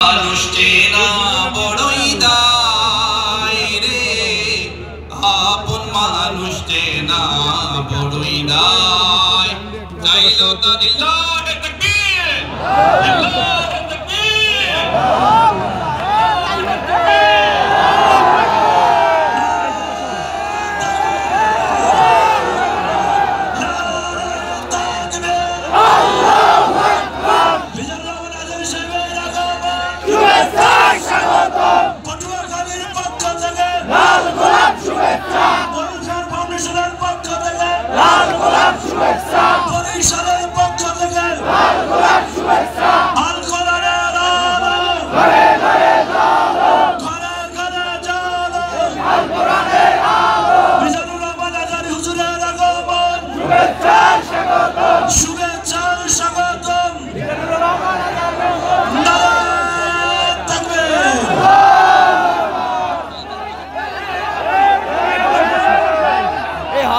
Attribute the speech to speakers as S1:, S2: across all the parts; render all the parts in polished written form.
S1: মানুষ চেনা বড়ই দায় রে, আপন মানুষ চেনা বড়ই দায়। চাইলো তো লিল্লাহে তাকবীর, লিল্লাহে তাকবীর।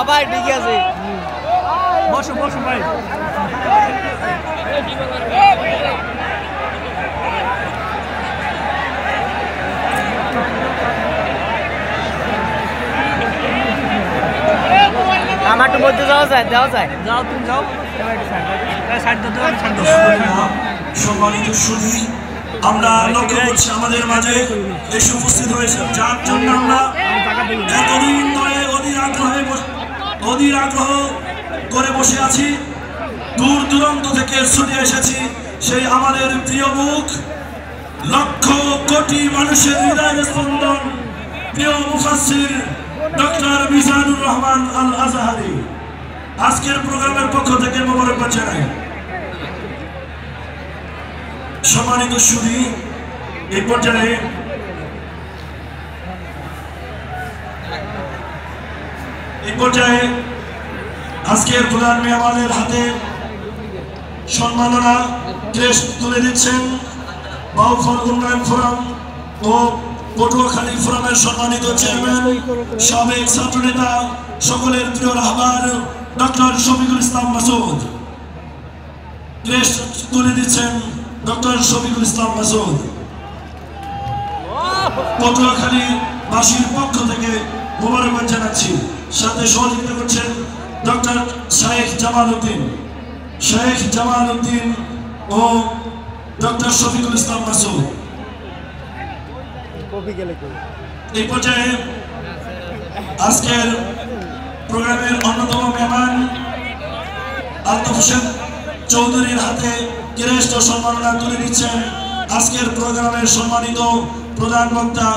S2: ভাই ঠিক আছে, বসো বসো ভাই। আমার একটু মধ্যে যাওয়া যায়, যাও তুমি যাও।
S3: সম্মানিত সুধী, আমরা লক্ষ্য করছি আমাদের মাঝে এসে উপস্থিত হয়েছে, যার জন্য আমরা এতদিন ধরে অধীর আগ্রহ করে বসে আছি। দূর দূরান্ত থেকে ছুটে এসেছি সেই আমাদের প্রিয় মুখ, লক্ষ কোটি মানুষের হৃদয়ের স্পন্দন, প্রিয় মুফাসসির ডক্টর মিজানুর রহমান আল আজহারি। আজকের প্রোগ্রামের পক্ষ থেকে মোবারকবাদ জানাই। সম্মানিত সুধী, এই পর্যায়ে আজকের প্রধান মেহমানের হাতে সম্মাননা ক্রেস্ট তুলে দিচ্ছেন বাউফল উন্নয়ন ফোরাম ও পটুয়াখালী ফোরামের সম্মানিত চেয়ারম্যান, সাবেক ছাত্রনেতা, সকলের প্রিয় রাহবার ডক্টর শফিকুল ইসলাম মাসুদ। ক্রেস্ট তুলে দিচ্ছেন ডক্টর শফিকুল ইসলাম মাসুদ। পটুয়াখালী বাসীর পক্ষ থেকে মোবারকবাদ জানাচ্ছি। সাথে সহযোগিতা করছেন ডক্টর শেখ জামাল উদ্দিন ও ডক্টর শফিকুল ইসলাম মাসুদ। এই পর্যায়ে আজকের প্রোগ্রামের অন্যতম মেহমান আলতাফ হোসেন চৌধুরীর হাতে ক্রেস্ট ও সম্মাননা তুলে দিচ্ছেন আজকের প্রোগ্রামের সম্মানিত প্রধান বক্তা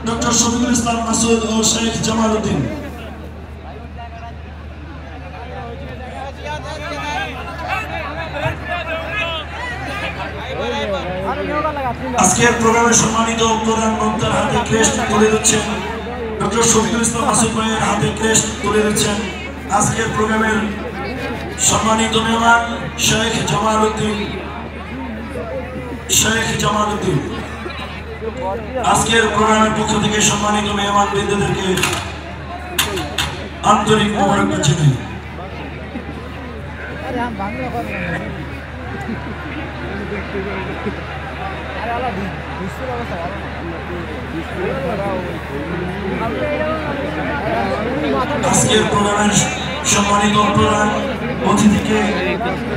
S3: ডক্টর শফিকুল ইসলাম মাসুদ ও শেখ জামাল উদ্দিন। আজকের প্রোগ্রামের সম্মানিত প্রধান বক্তার হাতে ক্রেস্ট তুলে দিচ্ছেন ডক্টর শফিকুল ইসলাম মাসুদ ভাইয়ের হাতে ক্রেস্ট তুলে দিচ্ছেন আজকের প্রোগ্রামের সম্মানিত মেহমান শেখ জামাল উদ্দিন। আজকের প্রোগ্রামের পক্ষ থেকে সম্মানিত মেহমান বৃন্দদেরকে আন্তরিক মোবারকবাদ জানাই। আজকের প্রোগ্রামের সম্মানিত প্রধান অতিথিকে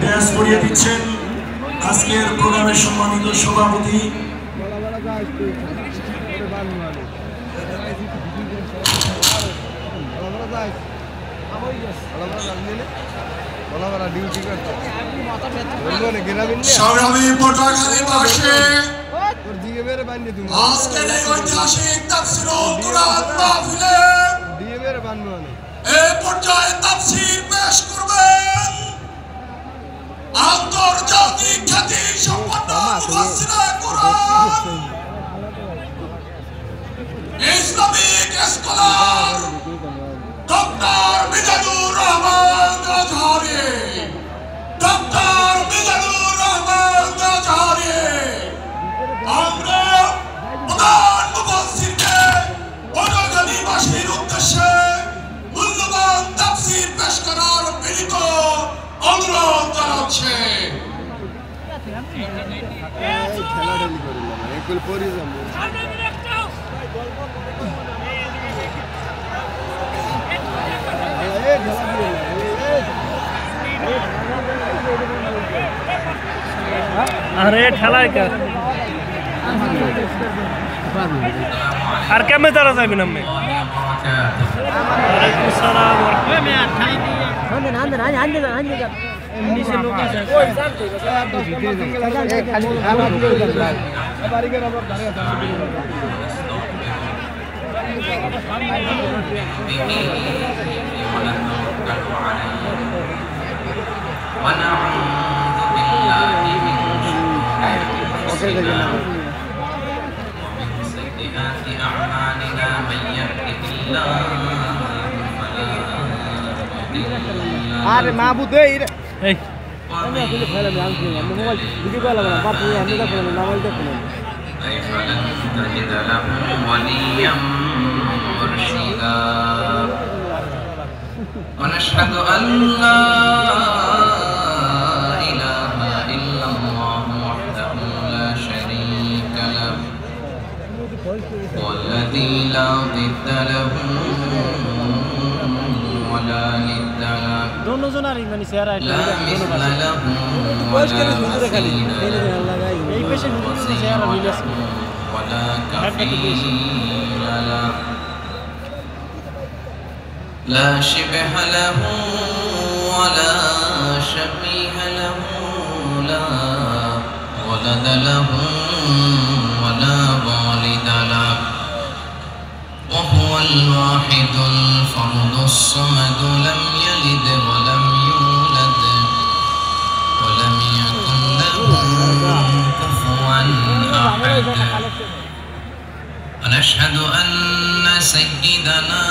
S3: ব্যাস করিয়ে দিচ্ছেন আজকের প্রোগ্রামের সম্মানিত সভাপতি আজকের এই ঐতিহাসিক তাফসীরুল কুরআন মাহফিলে এই পর্যায়ে তাফসীর পেশ করবেন আন্তর্জাতিক খ্যাতি সম্পন্ন মুফাসসিরে Quran, Islamic scholar doctor Mizanur Rahman Azhari. আমরা প্রধান মুফাসসিরকে পটুয়াখালীবাসীর উদ্দেশ্যে মূল্যবান তাফসীর পেশ করার বিনীত অনুরোধ জানাচ্ছি।
S2: अरे ठेला का আর কেমনে তারা যাবেন আমি ওয়ালাইকুম আসসালাম ওই মে ঠাই দিয়ে হান্দে নিচে লোক আছে ওই জানতে এই খালি খাওয়া দিয়ে যান বাড়িকে আমরা ধারে
S1: أعمالنا من يهده الله فلا مضل له
S2: মাহবুদ এই আমি আসলে ফেলে আমি মোবাইল ভিডিও কল লাগা বাপু আমি তো ফোন মোবাইল তো ফোন
S1: فلن تجد له وليا مرشدا ونشهد أن لا إله إلا الله وحده لا شريك له والذي لا ضد له ولا ند له
S2: दोनों जनारी माने शेरा
S1: لا مثل له ولا مثيل له ولا كفيل له لا شبه له ولا شبيه له لا ولد له ولا والد له وهو الواحد الفرد الصمد لم يلد ولم يولد ولم يكن له كفوا أحد ونشهد أن سيدنا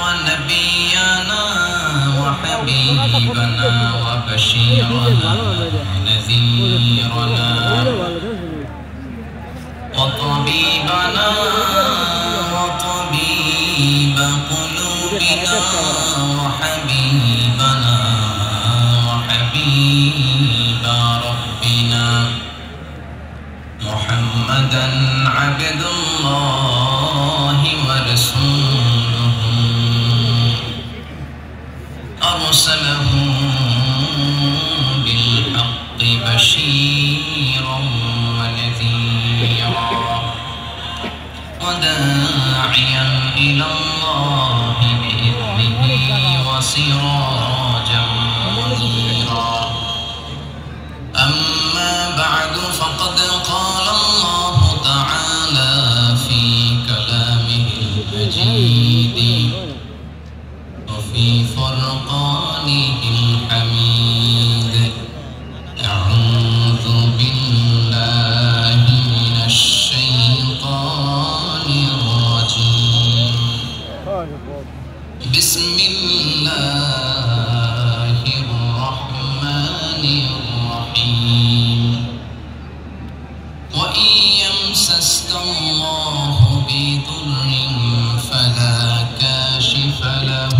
S1: ونبينا وحبيبنا وبشيرنا ونذيرنا وطبيبنا وطبيب قلوبنا وحبيبنا وحبيب ربنا محمدا عبد الله ورسوله أرسله بالحق بشيرا ونذيرا وداعيا إلى الله بإذنه وسراجا منيرا أما بعد فقد قال الله تعالى في كلامه المجيد وفي فرقانه الحميد أعوذ بالله من الشيطان الرجيم بسم الله الرحمن الرحيم وإن يمسسك الله بضر فلا كاشف له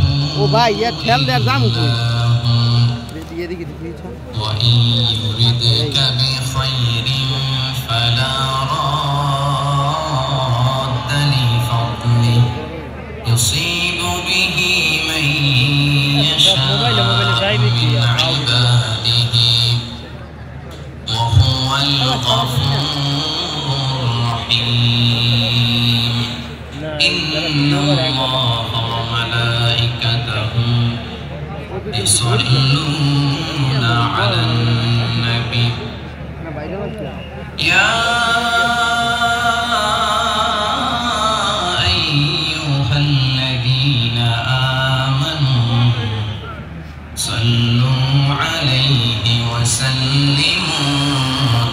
S1: وإن يردك بخير فلا راد لفضله يصيب به من يشاء من عباده وهو الغفور الرحيم إن الله وملائكته يصلون على النبي يا أيها الذين آمنوا صلوا عليه وسلموا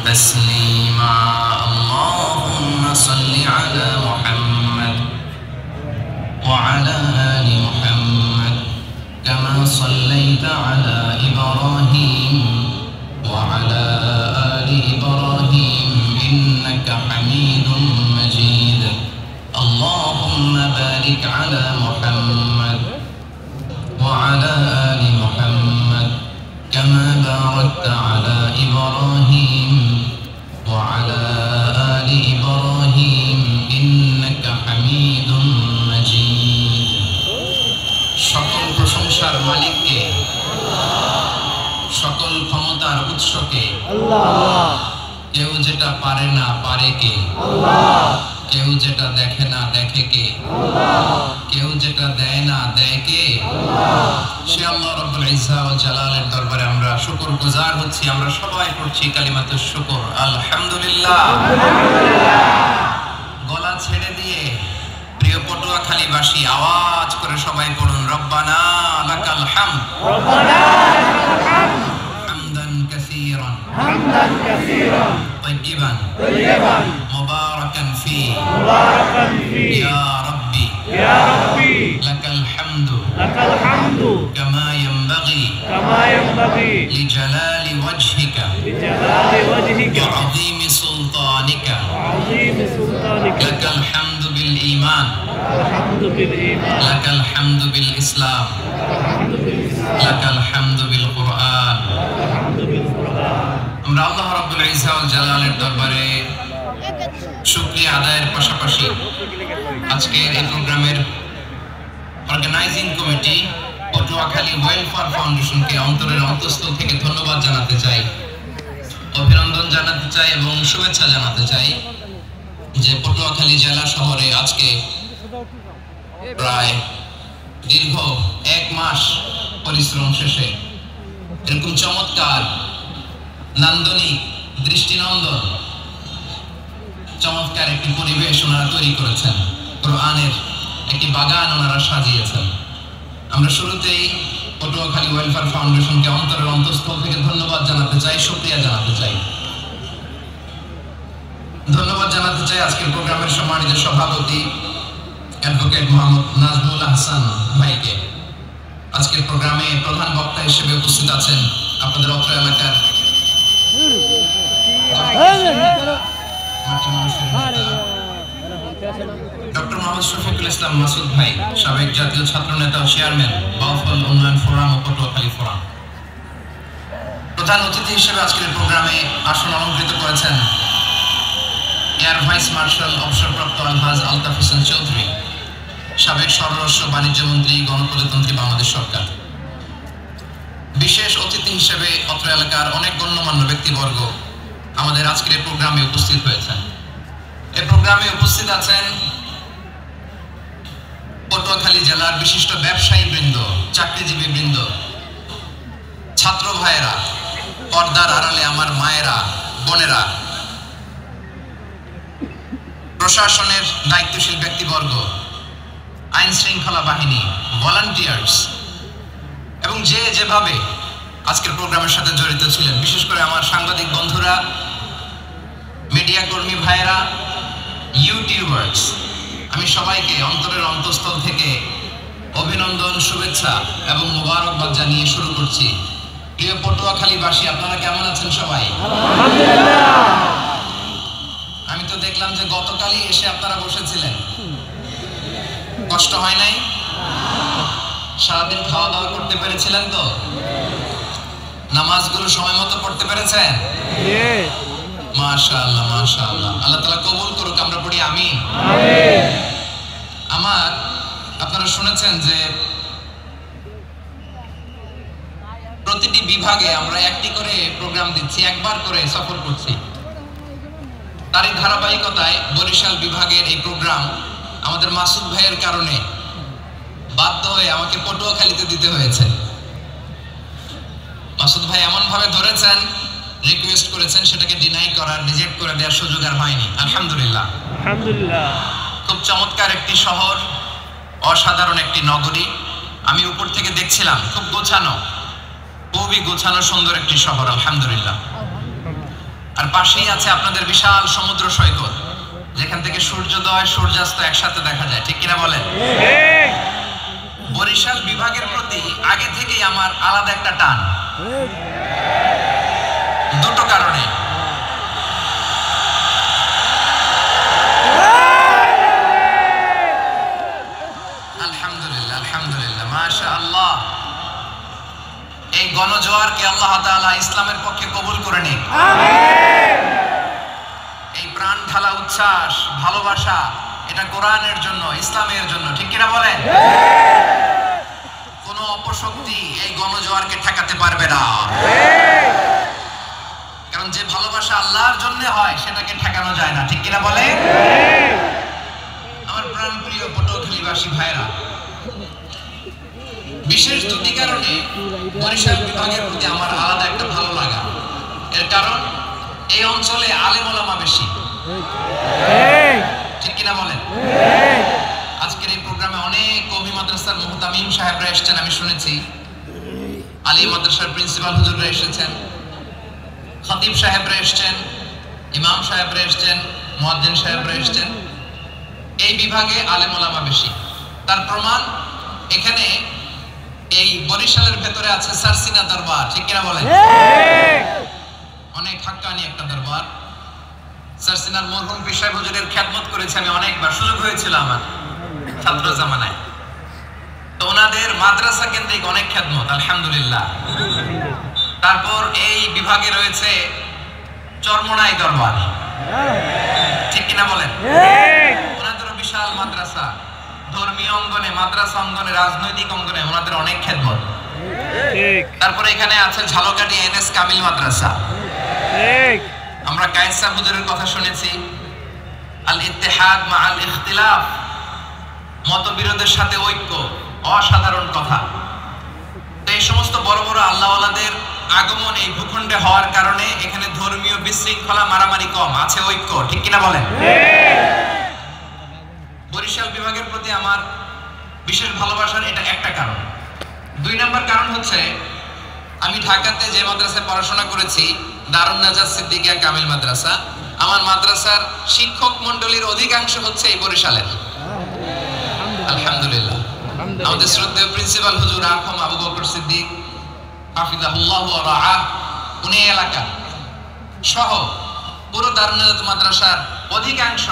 S1: تسليما اللهم صل على محمد وعلى آل محمد كما صليت على إبراهيم وعلى آل إبراهيم إنك حميد مجيد اللهم بارك على محمد وعلى آل محمد كما باركت على إبراهيم وعلى آل إبراهيم কেউ যেটা পারে না পারে কে? কেউ যেটা দেখে না দেখে কে? কেউ যেটা দেয় না দেয় কে? সে আল্লাহ রাব্বুল ইজ্জা ওয়াল জালালের দরবারে আমরা শুকরগুজার হচ্ছি। আমরা সবাই পড়ছি কালিমাতুশ শুকর, আলহামদুলিল্লাহ। গলা ছেড়ে দিয়ে প্রিয় পটুয়াখালীবাসী আওয়াজ করে সবাই পড়ুন, রব্বানা লাকাল হামদ, হামদান কাসীরান طيبا مباركا فيه يا ربي لك الحمد كما ينبغي لجلال وجهك وعظيم سلطانك لك الحمد بالإيمان لك الحمد بالإسلام لك الحمد بالقرآن। আমরা আল্লাহ রাব্বুল ইজ্জা ওয়াল জালালের দরবারে শুকরিয়া আদায়ের পাশাপাশি আজকের এই প্রোগ্রামের অর্গানাইজিং কমিটি পটুয়াখালী ওয়েলফেয়ার ফাউন্ডেশনকে অন্তরের অন্তঃস্থল থেকে ধন্যবাদ জানাতে চাই, অভিনন্দন জানাতে চাই এবং শুভেচ্ছা জানাতে চাই যে পটুয়াখালী জেলা শহরে আজকে প্রায় দীর্ঘ 1 মাস পরিশ্রম শেষে এরকম চমৎকার নান্দনিক দৃষ্টিনন্দন চমৎকার একটি পরিবেশ ওনারা তৈরি করেছেন, কোরআনের একটি বাগান ওনারা সাজিয়েছেন। আমরা শুরুতেই পটুয়াখালী ওয়েলফেয়ার ফাউন্ডেশনকে অন্তরের অন্তঃস্থল থেকে ধন্যবাদ জানাতে চাই, শুকরিয়া জানাতে চাই। ধন্যবাদ জানাতে চাই আজকের প্রোগ্রামের সম্মানিত সভাপতি অ্যাডভোকেট মোহাম্মদ নাজমুল হাসান ভাইকে। আজকের প্রোগ্রামে প্রধান বক্তা হিসেবে উপস্থিত আছেন আপনাদের অত্র এলাকার ডক্টর মোহাম্মদ শফিকুল ইসলাম মাসুদ ভাই, সাবেক জাতীয় ছাত্র নেতা ও চেয়ারম্যান বাউফল উন্নয়ন ফোরাম ও পটুয়াখালী ফোরাম। প্রধান অতিথি হিসেবে আজকের প্রোগ্রামে আসন অলঙ্কৃত করেছেন এয়ার ভাইস মার্শাল অবসরপ্রাপ্ত আলহাজ আলতাফ হোসেন চৌধুরী, সাবেক স্বরাষ্ট্র বাণিজ্য মন্ত্রী, গণপ্রজাতন্ত্রী বাংলাদেশ সরকার। বিশেষ অতিথি হিসেবে অত্র এলাকার অনেক গণ্যমান্য ব্যক্তিবর্গ আমাদের আজকের প্রোগ্রামে উপস্থিত হয়েছেন। এই প্রোগ্রামে উপস্থিত আছেন পটুয়াখালী জেলার বিশিষ্ট ব্যবসায়ী বৃন্দ, চাকরিজীবী বৃন্দ, ছাত্র ভাইয়েরা, পর্দার আড়ালে আমার মায়েরা, বোনেরা, প্রশাসনের দায়িত্বশীল ব্যক্তিবর্গ, আইন শৃঙ্খলা বাহিনী, ভলান্টিয়ার্স এবং যে যেভাবে আজকের প্রোগ্রামের সাথে জড়িত ছিলেন, বিশেষ করে আমার সাংবাদিক বন্ধুরা, মিডিয়া কর্মী ভাইয়েরা, ইউটিউবার্স, আমি সবাইকে অন্তরের অন্তঃস্থল থেকে অভিনন্দন, শুভেচ্ছা এবং মোবারকবাদ জানিয়ে শুরু করছি। প্রিয় পটুয়াখালীবাসী, আপনারা কেমন আছেন সবাই? আমি তো দেখলাম যে গতকালই এসে আপনারা বসেছিলেন, কষ্ট হয় নাই? সারাদিন খাওয়া দাওয়া করতে পেরেছিলেন তো? নামাজগুলো সময় মতো পড়তে পেরেছেন? মাশাআল্লাহ মাশাআল্লাহ, আল্লাহ তাআলা কবুল করুক, আমরা পড়ি আমিন। আমার আপনারা শুনেছেন যে প্রতিটি বিভাগে আমরা একটি করে প্রোগ্রাম দিচ্ছি, একবার করে সফর করছি। তারই ধারাবাহিকতায় বরিশাল বিভাগের এই প্রোগ্রাম আমাদের মাসুদ ভাইয়ের কারণে বাধ্য হয়ে আমাকে পটুয়াখালীতে দিতে হয়েছে। মাসুদ ভাই এমন ভাবে ধরেছেন, রিকোয়েস্ট করেছেন, সেটাকে ডিনাই করার, রিজেক্ট করে দেওয়ার সুযোগ আর হয়নি। আলহামদুলিল্লাহ আলহামদুলিল্লাহ। খুব চমৎকার একটি শহর, অসাধারণ একটি নগরী। আমি উপর থেকে দেখছিলাম, খুব গোছানো, খুবই গোছানো সুন্দর একটি শহর, আলহামদুলিল্লাহ। আর পাশেই আছে আপনাদের বিশাল সমুদ্র সৈকত, যেখান থেকে সূর্যোদয় সূর্যাস্ত একসাথে দেখা যায়, ঠিক কিনা বলেন? বরিশাল বিভাগের প্রতি আগে থেকেই আমার আলাদা একটা টান, দুটো কারণে। আলহামদুলিল্লাহ আলহামদুলিল্লাহ, মাশাআল্লাহ। এই গণজোয়ারকে আল্লাহ তাআলা ইসলামের পক্ষে কবুল করে নিন। এই প্রাণ ঢালা উচ্ছ্বাস, ভালোবাসা, এটা কোরআনের জন্য, ইসলামের জন্য, ঠিক কিনা বলেন? কোন অপশক্তি এই গণজোয়ারকে ঠেকাতে পারবে না, কারণ যে ভালোবাসা আল্লাহর জন্য হয় সেটাকে ঠেকানো যায় না, ঠিক কিনা বলে? আমার প্রাণপ্রিয় পটুয়াখালীবাসী ভাইরা, বিশেষ দুটি কারণে বরিশাল বিভাগের প্রতি আমার আলাদা একটা ভালো লাগা। এর কারণ এই অঞ্চলে আলেম ওলামা বেশি, ঠিক কিনা বলেন? আজকের এই প্রোগ্রামে অনেক কওমি মাদ্রাসার মুহতামিম সাহেবরা এসেছেন, আমি শুনেছি। আলী মাদ্রাসার প্রিন্সিপাল হুজুররা এসেছেন, খতিব সাহেবরা এসেছেন, ইমাম সাহেবরা এসেছেন, মুয়াজ্জিন সাহেবরা এসেছেন। এই বিভাগে আলেম ওলামা বেশি। তার প্রমাণ এখানে এই বরিশালের ভেতরে আছে সারসিনা দরবার, ঠিক কিনা বলেন? অনেক হাক্কানি একটা দরবার। সারসিনার মরহুম পীর সাহেব হুজুরের খেদমত করেছি আমি অনেকবার, সুযোগ হয়েছিল আমার ছাত্র জামানায়। তো ওনাদের মাদ্রাসা কেন্দ্রিক অনেক খেদমত, আলহামদুলিল্লাহ। তারপর এই বিভাগে রয়েছে চরমোনাই দরবার, ঠিক কিনা বলেন? ওনাদেরও বিশাল মাদ্রাসা, ধর্মীয় অঙ্গনে, মাদ্রাসা অঙ্গনে, রাজনৈতিক অঙ্গনে ওনাদের অনেক খেদমত। তারপরে এখানে আছে ঝালকাঠি এনএস কামিল মাদ্রাসা। আমরা কায়েস সাহেব হুজুরের কথা শুনেছি, আল ইত্তেহাদ মা আল ইখতিলাফ, মতবিরোধের সাথে ঐক্য, অসাধারণ কথা। এই সমস্ত বড় বড় আল্লাহওয়ালাদের আগমন এই ভূখণ্ডে হওয়ার কারণে এখানে ধর্মীয় বিশৃঙ্খলা, মারামারি কম, আছে ঐক্য, ঠিক কিনা বলেন? বরিশাল বিভাগের প্রতি আমার বিশেষ ভালোবাসার এটা একটা কারণ। 2 নম্বর কারণ হচ্ছে আমি ঢাকাতে যে মাদ্রাসায় পড়াশোনা করেছি, দারুন নাজাত সিদ্দিকিয়া কামিল মাদ্রাসা, আমার মাদ্রাসার শিক্ষক মণ্ডলীর অধিকাংশ হচ্ছে এই বরিশালের, আলহামদুলিল্লাহ। আমাদের শ্রদ্ধেয় প্রিন্সিপাল হুজুর আখম আবু বকর সিদ্দিক হাফিজাহুল্লাহ ওয়া রাআহ, উনি এলাকা সহ পুরো দারুন নাজাত মাদ্রাসার অধিকাংশ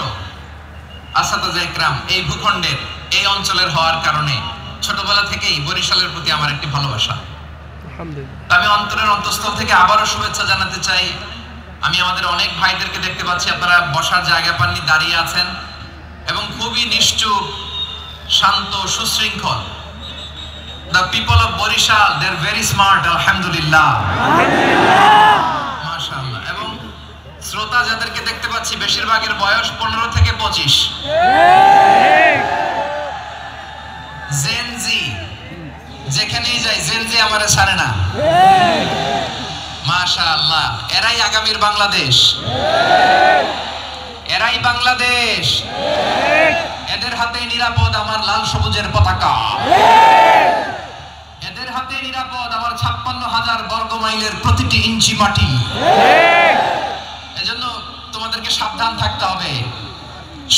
S1: আসাতাজে ইকরাম এই ভূখণ্ডের, এই অঞ্চলের হওয়ার কারণে ছোটবেলা থেকেই বরিশালের প্রতি আমার একটি ভালোবাসা। আমি অন্তরের অন্তঃস্থল থেকে আবারও শুভেচ্ছা জানাতে চাই। আমি আমাদের অনেক ভাইদেরকে দেখতে পাচ্ছি, আপনারা বসার জায়গা পাননি, দাঁড়িয়ে আছেন এবং খুবই নিশ্চুপ, শান্ত, সুশৃঙ্খল। The people of Borishal, they are very smart, alhamdulillah, মাশাআল্লাহ। এবং শ্রোতা যাদেরকে দেখতে পাচ্ছি বেশিরভাগের বয়স 15 থেকে 25। জেনজি, যেখানেই যাই জেনজি আমারে ছাড়ে না, মাশাআল্লাহ। এরাই আগামীর বাংলাদেশ, এরাই বাংলাদেশ। এদের হাতে নিরাপদ আমার লাল সবুজের পতাকা, এদের হাতে নিরাপদ আমার 56,000 বর্গ মাইলের প্রতিটি ইঞ্চি মাটি। এজন্য তোমাদেরকে সাবধান থাকতে হবে,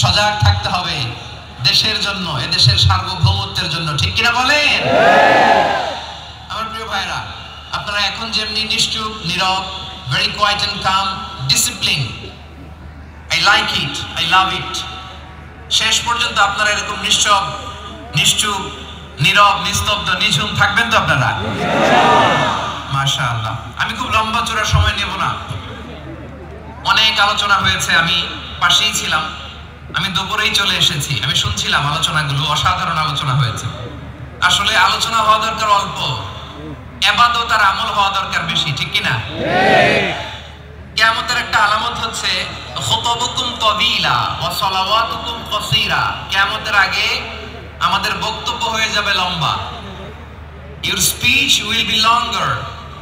S1: সজাগ থাকতে হবে দেশের জন্য, এদেশের সার্বভৌমত্বের জন্য, ঠিক কিনা বলেন? আমার প্রিয় ভাইরা, আপনারা এখন যেমনি নিশ্চুপ, নীরব, very quiet and calm, discipline, I like it, I love it, শেষ পর্যন্ত আপনারা এরকম নিশ্চুপ, নীরব, নিস্তব্ধ, নিঝুম থাকবেন তো আপনারা? মাশাআল্লাহ। আমি খুব লম্বা চড়া সময় নেব না, অনেক আলোচনা হয়েছে, আমি পাশেই ছিলাম, আমি দুপুরেই চলে এসেছি, আমি শুনছিলাম আলোচনাগুলো, অসাধারণ আলোচনা হয়েছে। আসলে আলোচনা হওয়া দরকার অল্প, ইবাদত আর আমল হওয়া দরকার বেশি, ঠিক কিনা? কিয়ামতের একটা আলামত হচ্ছে খুতুবুকুম তাবিলা ওয়া সালাওয়াতুকুম কাসীরা। কিয়ামতের আগে আমাদের বক্তব্য হয়ে যাবে লম্বা। Your speech will be longer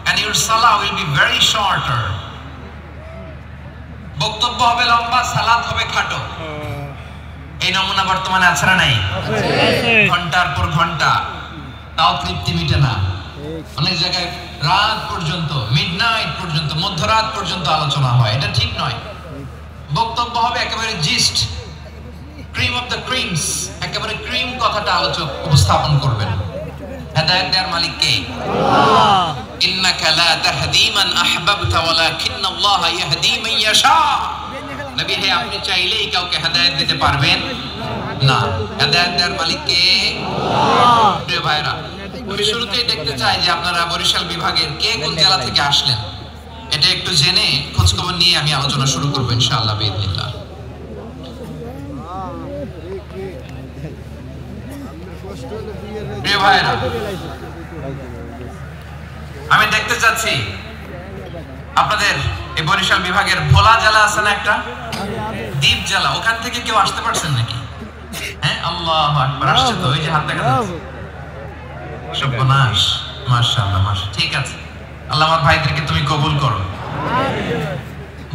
S1: and your salah will be very shorter. বক্তব্য হবে লম্বা, সালাত হবে খাটো। এই নমুনা বর্তমানে আছে না নাই? ঘন্টার পর ঘন্টা, তাও তৃপ্তি মিটে না। অনেক জায়গায় রাত পর্যন্ত, মিডনাইট পর্যন্ত, মধ্যরাত পর্যন্ত আলোচনা হয়, এটা ঠিক নয়। বক্তব্য হবে একেবারে gist, cream of the creams, একেবারে ক্রিম কথাটা আলোচক উপস্থাপন করবেন। হেদায়েত দেওয়ার মালিক কে? আল্লাহ। ইন্নাকা লা তাহদি মান আহবাবতা ওয়ালাকিন্নাল্লাহা ইয়াহদি মান ইয়াশা। নবী হে, আপনি চাইলেই কাউকে হেদায়েত দিতে পারবেন না, হেদায়েত দেওয়ার মালিক কে? আল্লাহ। প্রিয় ভাইরা, আমি শুরুতেই দেখতে চাই যে আপনারা বরিশাল বিভাগের কে কোন জেলা থেকে আসলেন, এটা একটু জেনে খোঁজখবর নিয়ে আমি আলোচনা শুরু করব ইনশাআল্লাহ বিইذنিল্লাহ। প্রিয় ভাইরা, আমি দেখতে চাচ্ছি আপনাদের এই বরিশাল বিভাগের ভোলা জেলা আছে না একটা, দ্বীপ জেলা, ওখান থেকে কেউ আসতে পারছেন নাকি? হ্যাঁ, আল্লাহু আকবার, আসছে তো, ওই যে হাত দেখা যাচ্ছে। সর্বনাশ, মাশাআল্লাহ, মাশাআল্লাহ, ঠিক আছে। আল্লাহ আমার ভাইদেরকে তুমি কবুল করো।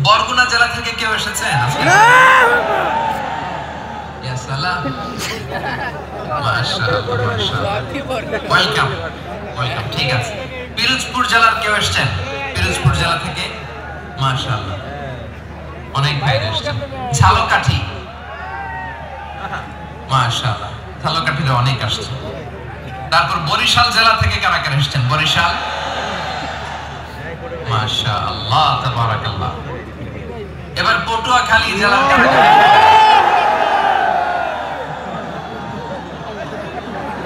S1: বরগুনা জেলা থেকে কেউ এসেছেন আজকে? ইয়া সালাম, মাশাআল্লাহ, মাশাআল্লাহ, ওয়েলকাম, ওয়েলকাম, ঠিক আছে। পিরোজপুর জেলার কেউ এসেছেন? পিরোজপুর জেলা থেকে মাশাআল্লাহ অনেক ভাই এসেছেন। ঝালকাঠি, মাশাআল্লাহ, ঝালকাঠিতে অনেক আসছে। তারপর বরিশাল জেলা থেকে কারা কারা এসেছেন? বরিশাল, মাশাআল্লাহ, তাবারাকাল্লাহ। এবার পটুয়াখালী জেলার কারা কারা?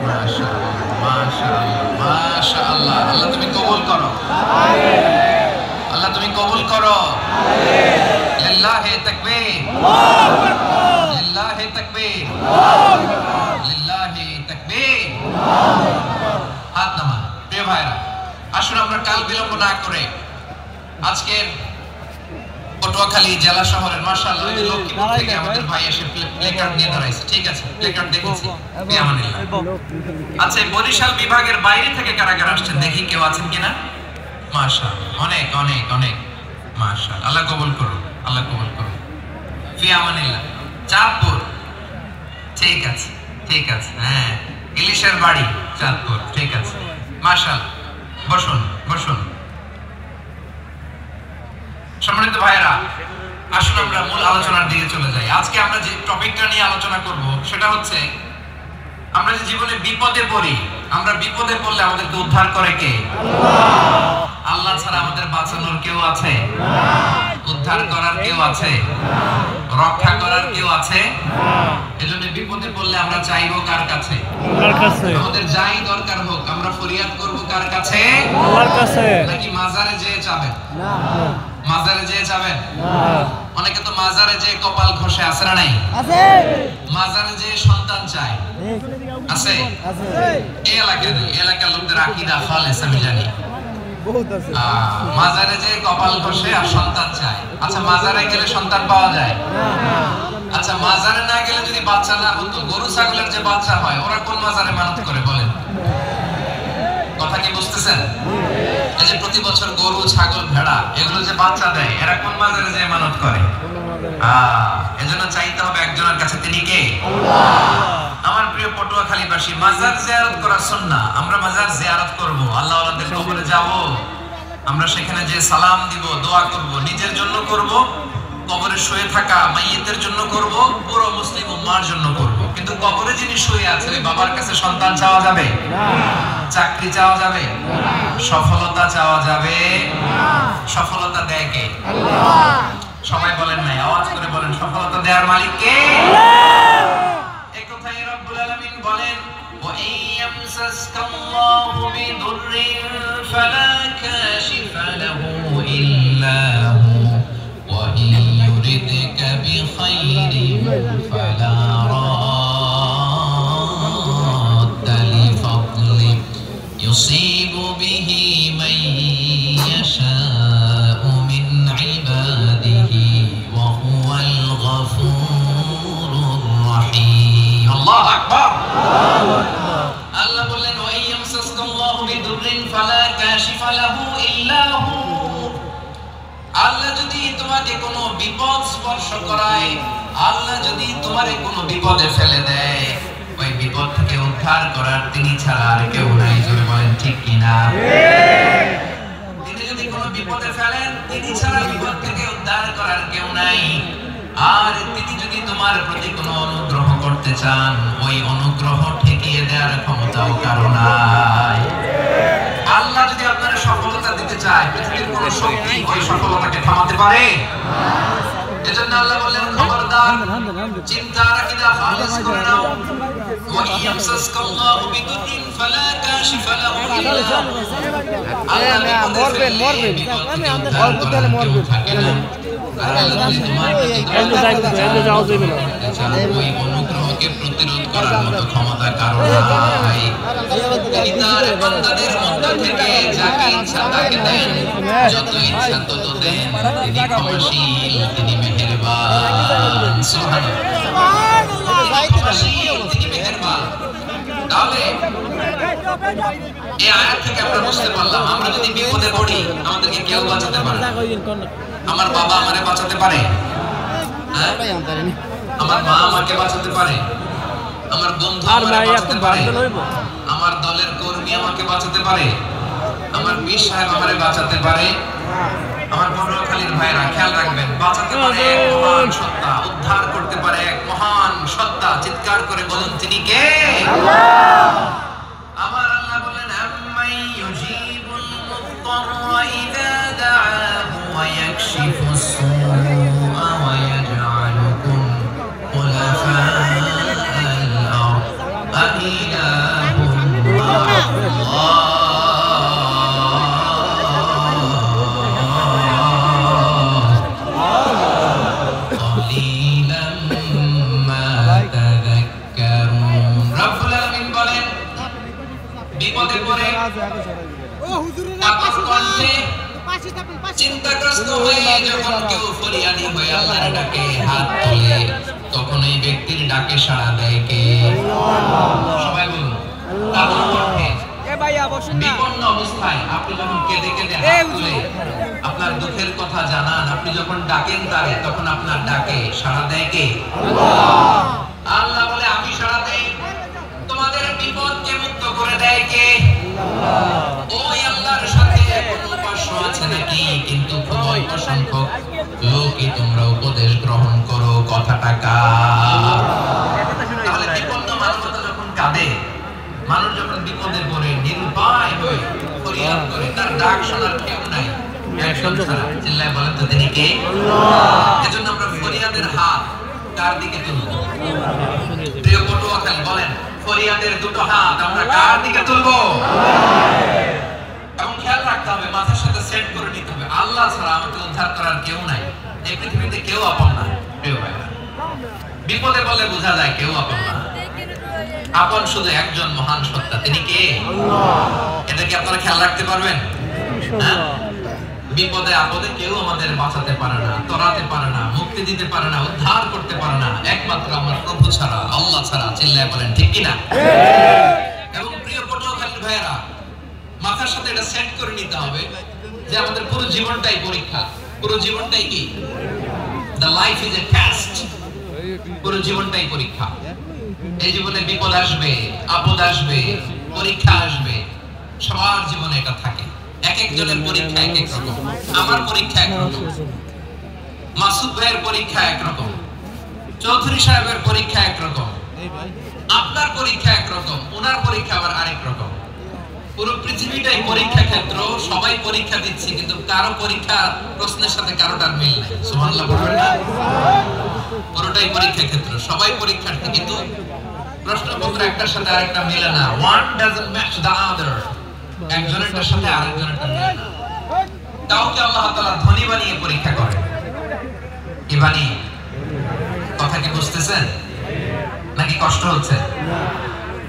S1: মাশাআল্লাহ, মাশাআল্লাহ, মাশাআল্লাহ, আল্লাহ তুমি কবুল করো, আল্লাহ তুমি কবুল করো। লিল্লাহি তাকবীর, লিল্লাহি তাকবীর, লিল্লাহি তাকবীর। হাত নামান। প্রিয় ভাইরা, আসুন আমরা কাল বিলম্ব না করে আজকের পটুয়াখালী জেলা শহরের মাশাআল্লাহ ওই লক্ষ্মীপুর থেকে আমাদের ভাই এসে প্লেকার্ড নিয়ে দাঁড়াইছে, ঠিক আছে, প্লেকার্ড দেখেছি। আচ্ছা, বরিশাল বিভাগের বাইরে থেকে কারা কারা আসছেন দেখি, কেউ আছেন কিনা? মাশাআল্লাহ, অনেক অনেক অনেক, মাশাআল্লাহ, আল্লাহ কবুল করুন, আল্লাহ কবুল করুন। ফি আমানিল্লাহ। চাঁদপুর, ঠিক আছে, ঠিক আছে, হ্যাঁ, ইলিশের বাড়ি, চাঁদপুর, ঠিক আছে, মাশাআল্লাহ, বসুন, বসুন। সম্মানিত ভাইরা, আসুন আমরা মূল আলোচনার দিকে চলে যাই। আজকে আমরা যে টপিকটা নিয়ে আলোচনা করব সেটা হচ্ছে, আমরা যে জীবনে বিপদে পড়ি, আমরা বিপদে পড়লে আমাদেরকে উদ্ধার করে কে? আল্লাহ। আল্লাহ ছাড়া আমাদের বাঁচানোর কেউ আছে? উদ্ধার করার কেউ আছে? রক্ষা করার কেউ আছে? এজন্য বিপদে পড়লে আমরা চাইবো কার কাছে? আল্লাহর কাছে। আমাদের যাই দরকার হোক আমরা ফরিয়াদ করব কার কাছে? আল্লাহর কাছে। নাকি মাজারে যেয়ে চাবেন? না। মাজারে যেয়ে চাবেন? না। অনেকে তো মাজারে যেয়ে কপাল ঘষে, আছে না নাই? আছে। মাজারে যেয়ে সন্তান চায়, আছে? আছে। এই এলাকার লোকদের আকীদা খালেস আমি জানি। বহুত আছে। মাজারে যেয়ে কপাল ঘষে আর সন্তান চায়। আচ্ছা, মাজারে গেলে সন্তান পাওয়া যায়? না। আচ্ছা, মাজারে না গেলে যদি বাচ্চা না হতো, গরু ছাগলের যে বাচ্চা হয় ওরা কোন মাজারে মানত করে বলেন? কথা কি বুঝতেছেন? এই যে প্রতি বছর গরু ছাগল ভেড়া এগুলো যে বাচ্চা দেয়, এরা কোন মাজারে যে মানত করে? এজন্য চাইতে হবে একজনের কাছে, তিনি কে? আল্লাহ। আমার প্রিয় পটুয়াখালীবাসী, মাজার জিয়ারত করা সুন্নাহ। আমরা মাজার জিয়ারত করব, আল্লাহ ওয়ালাদের কবরে যাব, আমরা সেখানে যে সালাম দিব, দোয়া করব, নিজের জন্য করব, কবরে শুয়ে থাকা মাইয়িতের জন্য করব, পুরো মুসলিম উম্মাহর জন্য করব। কিন্তু কবরে যিনি শুয়ে আছে ওই বাবার কাছে সন্তান চাওয়া যাবে না, চাকরি চাওয়া যাবে না, সফলতা চাওয়া যাবে না। সফলতা দেয় কে? আল্লাহ। সবাই বলেন নাই, আওয়াজ করে বলেন, সফলতা দেওয়ার মালিক কে? আল্লাহ। এই কথাই রব্বুল আলামিন বলেন, ওয়া ইয়ামসাসকাল্লাহু বিদুররিন ফালা কাশিফা লাহু ইল্লা হু ওয়া ইয়ুরিদকা বিখাইরিন ফালা রাদ্দা লিফাদলি ইউসিবু বিহি মান ইয়াশাউ মিন ইবাদিহি ওয়া হুয়াল গফুরুর রহিম। আল্লাহু আকবার। আল্লাহ বললেন, ওয়া ইয়ামসাসকাল্লাহু বিদুররিন ফালা কাশিফা লাহু ইল্লা হু। আল্লাহ যদি তোমাকে কোনো বিপদ স্পর্শ করায়, আল্লাহ যদি তোমারে কোনো বিপদে ফেলে দেয়, ওই বিপদ থেকে উদ্ধার করার তিনি ছাড়া আর কেউ নাই। জোরে বলেন ঠিক কিনা? তিনি যদি কোনো বিপদে ফেলেন, তিনি ছাড়া বিপদ থেকে উদ্ধার করার কেউ নাই। আর তিনি যদি তোমার প্রতি কোনো অনুগ্রহ করতে চান, ওই অনুগ্রহ ঠেকিয়ে দেওয়ার ক্ষমতাও কারো নাই। আল্লাহ যদি আপনার সফলতা দিতে চায়, পৃথিবীর কোন শক্তি ওই সফলতাকে থামাতে পারে? এজন্য আল্লাহ বলেন, খবরদার, চিন্তার আকীদা খালেস করে নাও। ওয়া ইয়ামসাসকাল্লাহু বিদুররিন ফালা কাশিফা লাহু ইল্লা হু। আল্লাহ মরবেন, আমি আমাদের গল্প দিলে মরবেন। ওই অনুগ্রহকে প্রতিরোধ করার মতো ক্ষমতা কারো নাই। তিনি তার বান্দাদের মধ্য থেকে যাকে ইচ্ছা তাকে দেন, যত ইচ্ছা তত দেন। তিনি ক্ষমাশীল, তিনি মেহেরবান। সুবহানাল্লাহ, ক্ষমাশীল, তিনি মেহেরবান। তাহলে এই আয়াত থেকে আমরা বুঝতে পারলাম, আমরা যদি বিপদে পড়ি আমাদেরকে কেউ বাঁচাতে পারে না। আমার বাবা আমারে বাঁচাতে পারে, আমার মা আমাকে বাঁচাতে পারে, আমার বন্ধু আমাকে বাঁচাতে পারে, আমার দলের কর্মী আমাকে বাঁচাতে পারে, আমার পীর সাহেব আমারে বাঁচাতে পারে, আমার পটুয়াখালীর ভাইরা খেয়াল রাখবেন, বাঁচাতে পারে এক মহান সত্তা, উদ্ধার করতে পারে এক মহান সত্তা। চিৎকার করে বলুন তিনি কে? আমার আল্লাহ বলেন, আম্মাই ইউজিবুল মুত্তাররা ইযা দাআহু ওয়া ইয়াকশিফুস সুআ ওয়া ইয়াজআলুকুম খুলাফা'আল আরদ আইলাহুম মা'আল্লাহ। বিপদে পড়ে চিন্তাগ্রস্ত হয়ে যখন কেউ ফরিয়াদি হয়ে আল্লাহর ডাকে হাত তোলে, তখন এই ব্যক্তির ডাকে সাড়া দেয় কে? সবাই বলুন। বিপন্ন অবস্থায় আপনি যখন কেঁদে কেঁদে হাত তুলে আপনার দুঃখের কথা জানান, আপনি যখন ডাকেন তারে, তখন আপনার ডাকে সাড়া দেয় কে? আল্লাহ বলে, আমি সাড়া দেই। তোমাদের বিপদকে মুক্ত করে দেয় কে? ওই আল্লাহর সাথে কোনো উপাস্য আছে নাকি? কিন্তু খুব অল্প সংখ্যক লোকই তোমরা উপদেশ গ্রহণ করো। কথাটা কার? তাহলে বিপন্ন মানবতা যখন কাঁদে, মানুষ যখন বিপদে পড়ে নিরুপায় হয়ে ফরিয়াদ করে, তার ডাক শোনার কেউ নাই, একজন ছাড়া। চিল্লায় বলেন তো তিনি কে? এজন্য আমরা ফরিয়াদের হাত কার দিকে তুলব? প্রিয় পটুয়াখালী বলেন, ফরিয়াদের দুটো হাত আমরা কার দিকে তুলব? এবং খেয়াল রাখতে হবে, মাথার সাথে সেট করে নিতে হবে, আল্লাহ ছাড়া আমাকে উদ্ধার করার কেউ নাই। এই পৃথিবীতে কেউ আপন না। প্রিয় ভাইরা, বিপদে বলে বোঝা যায় কেউ আপন না। আপন শুধু একজন মহান সত্তা, তিনি কে? এটা কি আপনারা খেয়াল রাখতে পারবেন? বিপদে আপদে কেউ আমাদের বাঁচাতে পারে না, তরাতে পারে না, মুক্তি দিতে পারে না, উদ্ধার করতে পারে না, একমাত্র আমার প্রভু ছাড়া, আল্লাহ ছাড়া। চিল্লায় বলেন ঠিক কিনা? এবং প্রিয় পটুয়াখালীর ভাইয়েরা, মাথার সাথে এটা সেট করে নিতে হবে যে আমাদের পুরো জীবনটাই পরীক্ষা। পুরো জীবনটাই কি? The life is a test. পুরো জীবনটাই পরীক্ষা। এই জীবনে বিপদ আসবে, আপদ আসবে, পরীক্ষা আসবে, সবার জীবনে এটা থাকে। এক একজনের পরীক্ষা এক এক রকম। আমার পরীক্ষা একরকম, মাসুদ ভাইয়ের পরীক্ষা একরকম, চৌধুরী সাহেবের পরীক্ষা একরকম, আপনার পরীক্ষা একরকম, ওনার পরীক্ষা আবার আরেক রকম। পুরো পৃথিবীটাই পরীক্ষা ক্ষেত্র, সবাই পরীক্ষা দিচ্ছে, কিন্তু কারো পরীক্ষা প্রশ্নের সাথে কারোটার মিল নাই। সুবহানাল্লাহ বলবেন না? পুরোটাই পরীক্ষা ক্ষেত্র, সবাই পরীক্ষার্থী, কিন্তু প্রশ্নপত্র একটার সাথে আরেকটা মিলে না। One doesn't match the other. একজনেরটার সাথে আরেকজনেরটা মিলে না। কাউকে আল্লাহ তাআলা ধনী বানিয়ে পরীক্ষা করে। কি বানিয়ে? কথা কি বুঝতেছেন? নাকি কষ্ট হচ্ছে?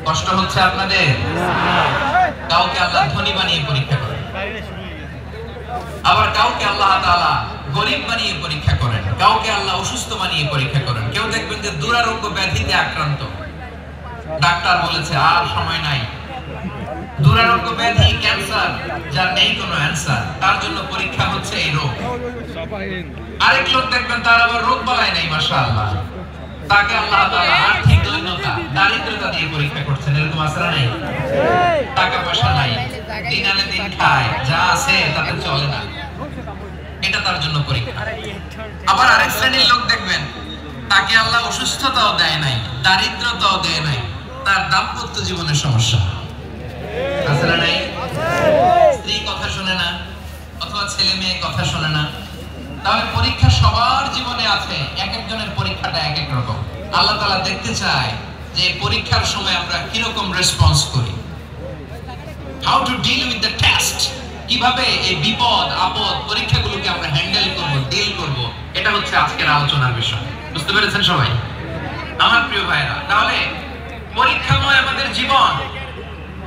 S1: কষ্ট হচ্ছে আপনাদের? কাউকে আল্লাহ ধনী বানিয়ে পরীক্ষা করে, আবার কাউকে আল্লাহ তাআলা গরিব বানিয়ে পরীক্ষা করেন, কাউকে আল্লাহ অসুস্থ বানিয়ে পরীক্ষা করেন। কেউ দেখবেন যে দুরারোগ্য ব্যাধিতে আক্রান্ত, ডাক্তার বলেছে আর সময় নাই, দুরারোগ্য ব্যাধি, ক্যান্সার, যার নেই কোনো অ্যানসার, তার জন্য পরীক্ষা হচ্ছে এই রোগ। আরেক লোক দেখবেন তার আবার রোগ বালাই নাই, মাশাআল্লাহ, তাকে আল্লাহ তাআলা আর্থিক দৈন্যতা, দারিদ্রতা দিয়ে পরীক্ষা করছেন। এরকম আছে না নাই? টাকা পয়সা নাই, দিন আনে দিন খায়, যা আছে তাতে চলে না, এটা তার জন্য পরীক্ষা। আবার আরেক শ্রেণীর লোক দেখবেন তাকে আল্লাহ অসুস্থতাও দেয় নাই, দারিদ্রতাও দেয় নাই, তার দাম্পত্য জীবনের সমস্যা আছে না নাই? স্ত্রী কথা শোনে না, অথবা ছেলে মেয়ে কথা শোনে না। তাহলে পরীক্ষা সবার জীবনে আছে, এক একজনের পরীক্ষাটা এক এক রকম। আল্লাহ তাআলা দেখতে চায় যে পরীক্ষার সময় আমরা কিরকম রেসপন্স করি, how to deal with the test, কিভাবে এই বিপদ আপদ পরীক্ষাগুলোকে আমরা হ্যান্ডেল করব, ডিল করব, এটা হচ্ছে আজকের আলোচনার বিষয়। বুঝতে পেরেছেন সবাই আমার প্রিয় ভাইরা? তাহলে পরীক্ষাময় আমাদের জীবন,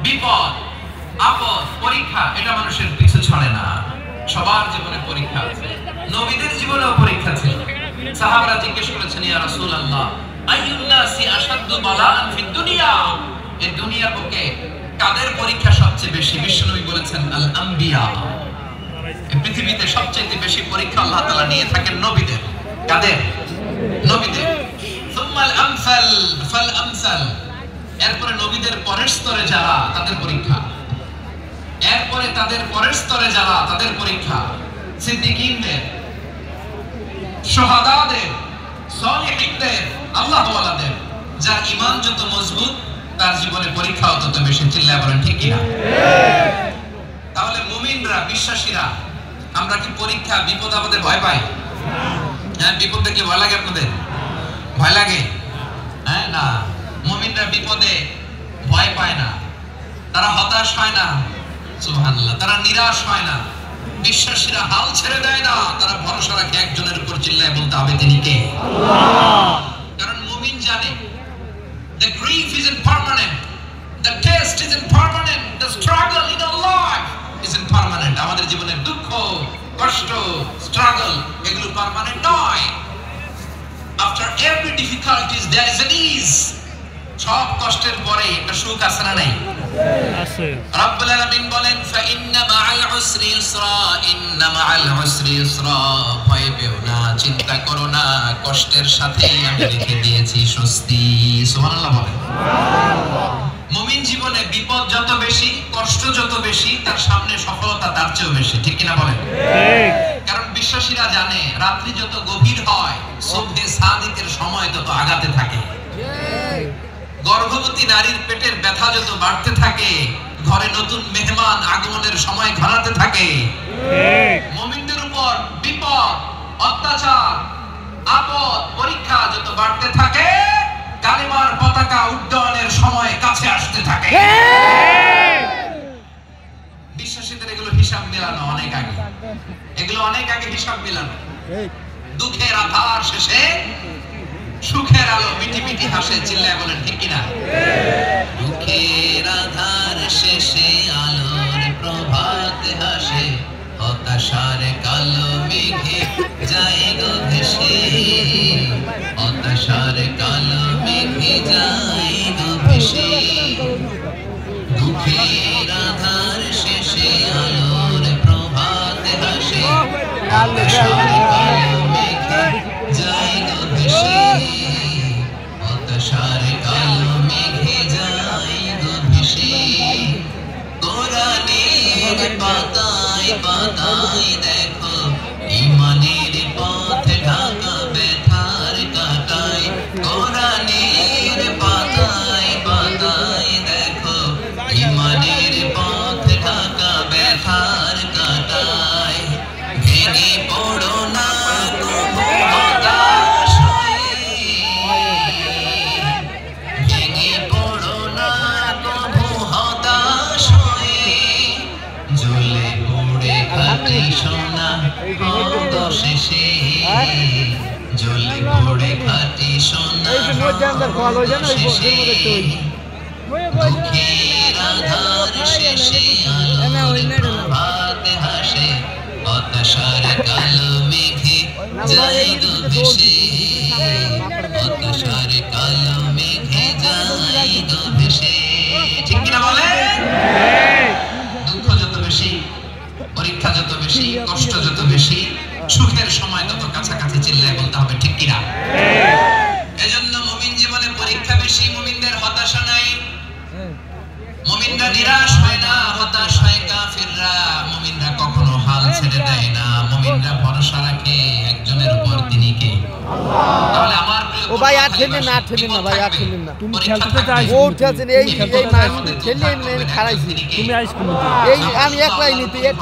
S1: বিপদ আপদ পরীক্ষা এটা মানুষের পিছু ছাড়ে না। সবার জীবনে পরীক্ষা আছে, নবীদের জীবনেও পরীক্ষা ছিল। সাহাবারা জিজ্ঞেস করেছেন, ইয়া রাসূলুল্লাহ আইয়ুন নাসি আশাদ্দু বালাআন ফিদ দুনিয়া, এই দুনিয়ার বুকে কাদের পরীক্ষা সবচেয়ে বেশি? বিশ্বনবী বলেছেন আল আম্বিয়া, এই পৃথিবীতে সবচেয়ে বেশি পরীক্ষা আল্লাহ তাআলা নিয়ে থাকেন নবীদের। কাদের? নবীদের। সুম্মাল আমসাল ফাল আমসাল, এরপরে নবীদের পরের স্তরে যারা তাদের পরীক্ষা, এরপরে তাদের পরের স্তরে যারা তাদের পরীক্ষা, সিদ্দিকীনদের, শুহাদাদের, সালিহিনদের, আল্লাহওয়ালাদের। যার ঈমান যত মজবুত তার জীবনে পরীক্ষাও তত বেশি। চিল্লায় বলেন ঠিক কিনা? তাহলে মুমিনরা, বিশ্বাসীরা, আমরা কি পরীক্ষা বিপদ আপদে ভয় পাই? হ্যাঁ, বিপদ দেখলে ভয় লাগে আপনাদের? ভয় লাগে? হ্যাঁ না, মুমিনরা বিপদে ভয় পায় না, তারা হতাশ হয় না, সুবহানাল্লাহ, তারা নিরাশ হয় না। বিশ্বাসীরা হাল ছেড়ে দেয় না, তারা ভরসা রাখে একজনের উপর। চিল্লায় বলতে হবে তিনি কে? আল্লাহ। কারণ মুমিন জানে the grief isn't permanent, the test isn't permanent, the struggle in our life isn't permanent. আমাদের জীবনের দুঃখ, কষ্ট, স্ট্রাগল এগুলো পার্মানেন্ট নয়। After every difficulties there is an ease. সব কষ্টের পরে একটা সুখ আছে না নাই? আছে। রব্বুল আলামিন বলেন ফা ইন্না মাআল উসরি ইউসরা, ইন্না মাআল উসরি ইউসরা, ভয় পেও না, চিন্তা করো না, কষ্টের সাথেই আমি রেখে দিয়েছি স্বস্তি। সুবহানাল্লাহ বলেন। সুবহানাল্লাহ। মুমিন জীবনে বিপদ যত বেশি, কষ্ট যত বেশি, তার সামনে সফলতা তার চেয়েও বেশি। ঠিক কিনা বলেন? ঠিক। কারণ বিশ্বাসীরা জানে রাত্রি যত গভীর হয়, সুবহে সাদিকের সময় তত আগাতে থাকে। গর্ভবতী নারীর পেটের ব্যথা যত বাড়তে থাকে, ঘরে নতুন মেহমান আগমনের সময় ঘনাতে থাকে। মুমিনদের উপর বিপদ, অত্যাচার, আপদ, পরীক্ষা যত বাড়তে থাকে, কালিমার পতাকা উড্ডয়নের সময় কাছে আসতে থাকে। বিশ্বাসীদের এগুলো হিসাব মেলানো অনেক আগে, এগুলো অনেক আগে হিসাব মেলানো। দুঃখের আধার শেষে সুখের আলো মিটি মিটি হাসে। চিল্লায় বলেন ঠিক কিনা? দুঃখের আধার শেষে আলোর প্রভাত হাসে, হতাশার কালো মেঘে যায় গো ভেসে, হতাশার কালো মেঘে যায় গো ভেসে। দুঃখের আধার শেষে আলোর প্রভাত হাসে, হতাশার কালো মেঘে যায় গো ভেসে, হতাশার কালো মেঘে যায় গো ভেসে। কোরআনের পাতায় পাতায় দেখো ঈমানের পথ ঢাকা ব্যথার কাঁটায়। কোরআনের পাতায় পাতায় দেখো ঈমানের পথ ঢাকা ব্যথার কাঁটায়। ভেঙে পড়ো না কবু হতাশ হয়ে, ভেঙে পড়ো না কবু হতাশ হয়ে, জ্বলে পুড়ে খাঁটি সোনা অবশেষে, জ্বলে পুড়ে খাঁটি সোনা অবশেষে। দুঃখের আধার শেষে আলোর প্রভাত হাসে, হতাশার কালো মেঘে যায় গো ভেসে, হতাশার কালো মেঘে যায় গো ভেসে। ঠিক কিনা বলে? দুঃখ যত বেশি, পরীক্ষা যত বেশি, কষ্ট যত বেশি, সুখের সময় তত কাছাকাছি। চিল্লায় বলতে হবে ঠিক কিনা? এজন্য মুমিন জীবনে পরীক্ষা বেশি, মুমিনদের হতাশা নাই, মুমিনরা নিরাশ হয় না, হতাশ হয় কাফিররা। মুমিনরা কখনো হাল ছেড়ে দেয় না, মুমিনরা ভরসা রাখে একজনের উপর, তিনি কে? আল্লাহ। তাহলে আমার প্রিয়
S2: ও ভাই আর খেলেন না, খেলেন না ভাই, আর খেলেন না। তুমি খেলতে চাই, ও খেলছেন, এই মাহমুদ খেললেন, খারাইছি। তুমি আইস কোন? এই আমি একলাই নিতে, এক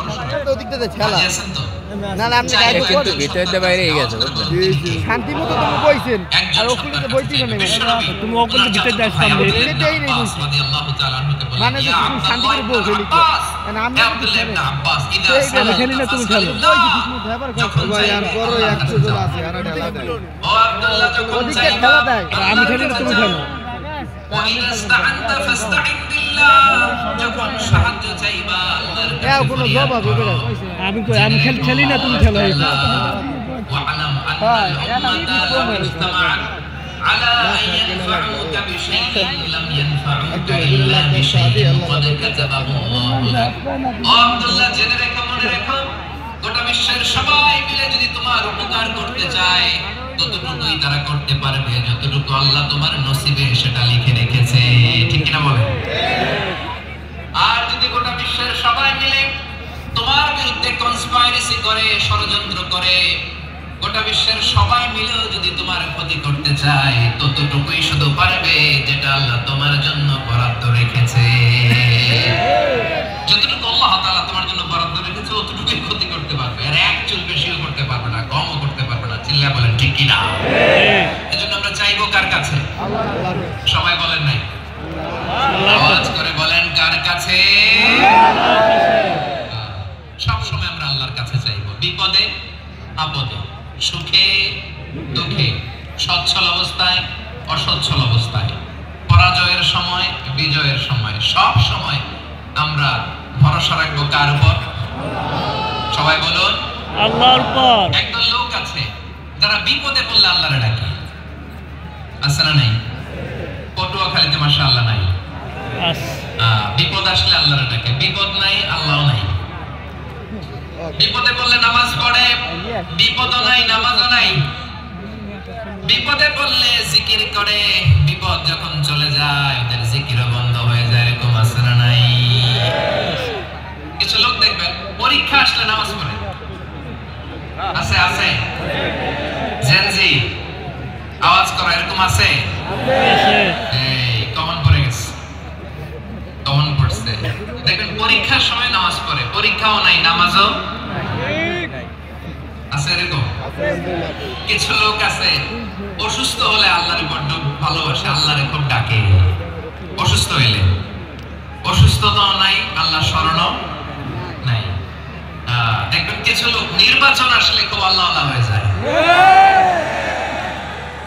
S2: ওদিকটাতে খেলা।
S1: আছেন তো?
S2: না না আপনি গাইড
S4: কিন্তু ভিতরে বাইরে গেছে
S2: শান্তি মতো তুমি কইছেন আর ওখানে তো বইতে না তুমি ওখানে ভিতরে যাস সামনে এটাই নেই মানে তুমি শান্তি করে বল খেলি মানে আমি আমি খেলি না তুমি খেলো ভাই আর করো 100 জন আছে আর ঢালা দেয়
S1: ও আব্দুল্লাহ যখন
S2: ওদিকে খেলা দেয় আমি খেলি না তুমি খেলো যখন সাহায্য চাইবা আল্লাহর কোনো জবাব হবে না আমি খেলি না তুমি খেলো
S1: واعلم ان الامه اجتمعت على ان ينفعوك بشيء لم ينفعوك الا بشيء قد كتبه الله لك عبد الله জেনে রেখো মনে রেখো গোটা বিশ্বের সবাই মিলে যদি তোমার উপকার করতে চায় ততটুকুই তারা করতে পারবে যতটুকু আল্লাহ তোমার নসিবে সেটা লিখে রেখেছে ঠিক কি না বলেন আর যদি গোটা বিশ্বের সবাই মিলে তোমার বিরুদ্ধে কনস্পাইরেসি করে ষড়যন্ত্র করে গোটা বিশ্বের সবাই মিলে যদি তোমার ক্ষতি করতে চায় ততটুকুই শুধু পারবে যেটা আল্লাহ তোমার জন্য বরাদ্দ রেখেছে যতটুকু আল্লাহ তাআলা তোমার জন্য বরাদ্দ রেখেছে ততটুকুই ক্ষতি করতে পারবে আর এক চুল বেশিও করতে পারবে না কমও করতে পারবে না চিল্লা বলেন ঠিক কি না এজন্য আমরা চাইবো কার কাছে সবাই বলেন নাই আওয়াজ করে বলেন কার কাছে সব সময় আমরা আল্লাহর কাছে চাইবো বিপদে আপদে সুখে দুঃখে সচ্ছল অবস্থায় অসচ্ছল অবস্থায় পরাজয়ের সময় বিজয়ের সময় সব সময় আমরা ভরসা রাখবো কার উপর সবাই বলুন
S2: আল্লাহর উপর
S1: একদল লোক আছে যারা বিপদে পড়লে আল্লাহরে ডাকে আছে না নাই পটুয়াখালীতে মাশাআল্লাহ নাই বিপদ আসলে আল্লাহরে ডাকে বিপদ নাই আল্লাহও নাই বিপদে পড়লে নামাজ পড়ে বিপদও নাই নামাজও নাই বিপদে পড়লে জিকির করে বিপদ যখন চলে যায় ওদের জিকিরও বন্ধ হয়ে যায় এরকম আছে না নাই কিছু লোক দেখবেন পরীক্ষা আসলে নামাজ পড়ে আছে আছে জেনজি আওয়াজ করো এরকম আছে এই কমন পড়ে গেছে কমন পড়ছে দেখবেন পরীক্ষার সময় নামাজ পড়ে পরীক্ষাও নাই নামাজও আছে এরকম কিছু লোক আছে অসুস্থ হলে আল্লাহরে বড্ড ভালোবাসে আল্লাহরে খুব ডাকে অসুস্থ হইলে অসুস্থতাও নাই আল্লাহর শরণও নাই দেখবেন কিছু লোক নির্বাচন আসলে খুব আল্লাহ আল্লাহ হয়ে যায়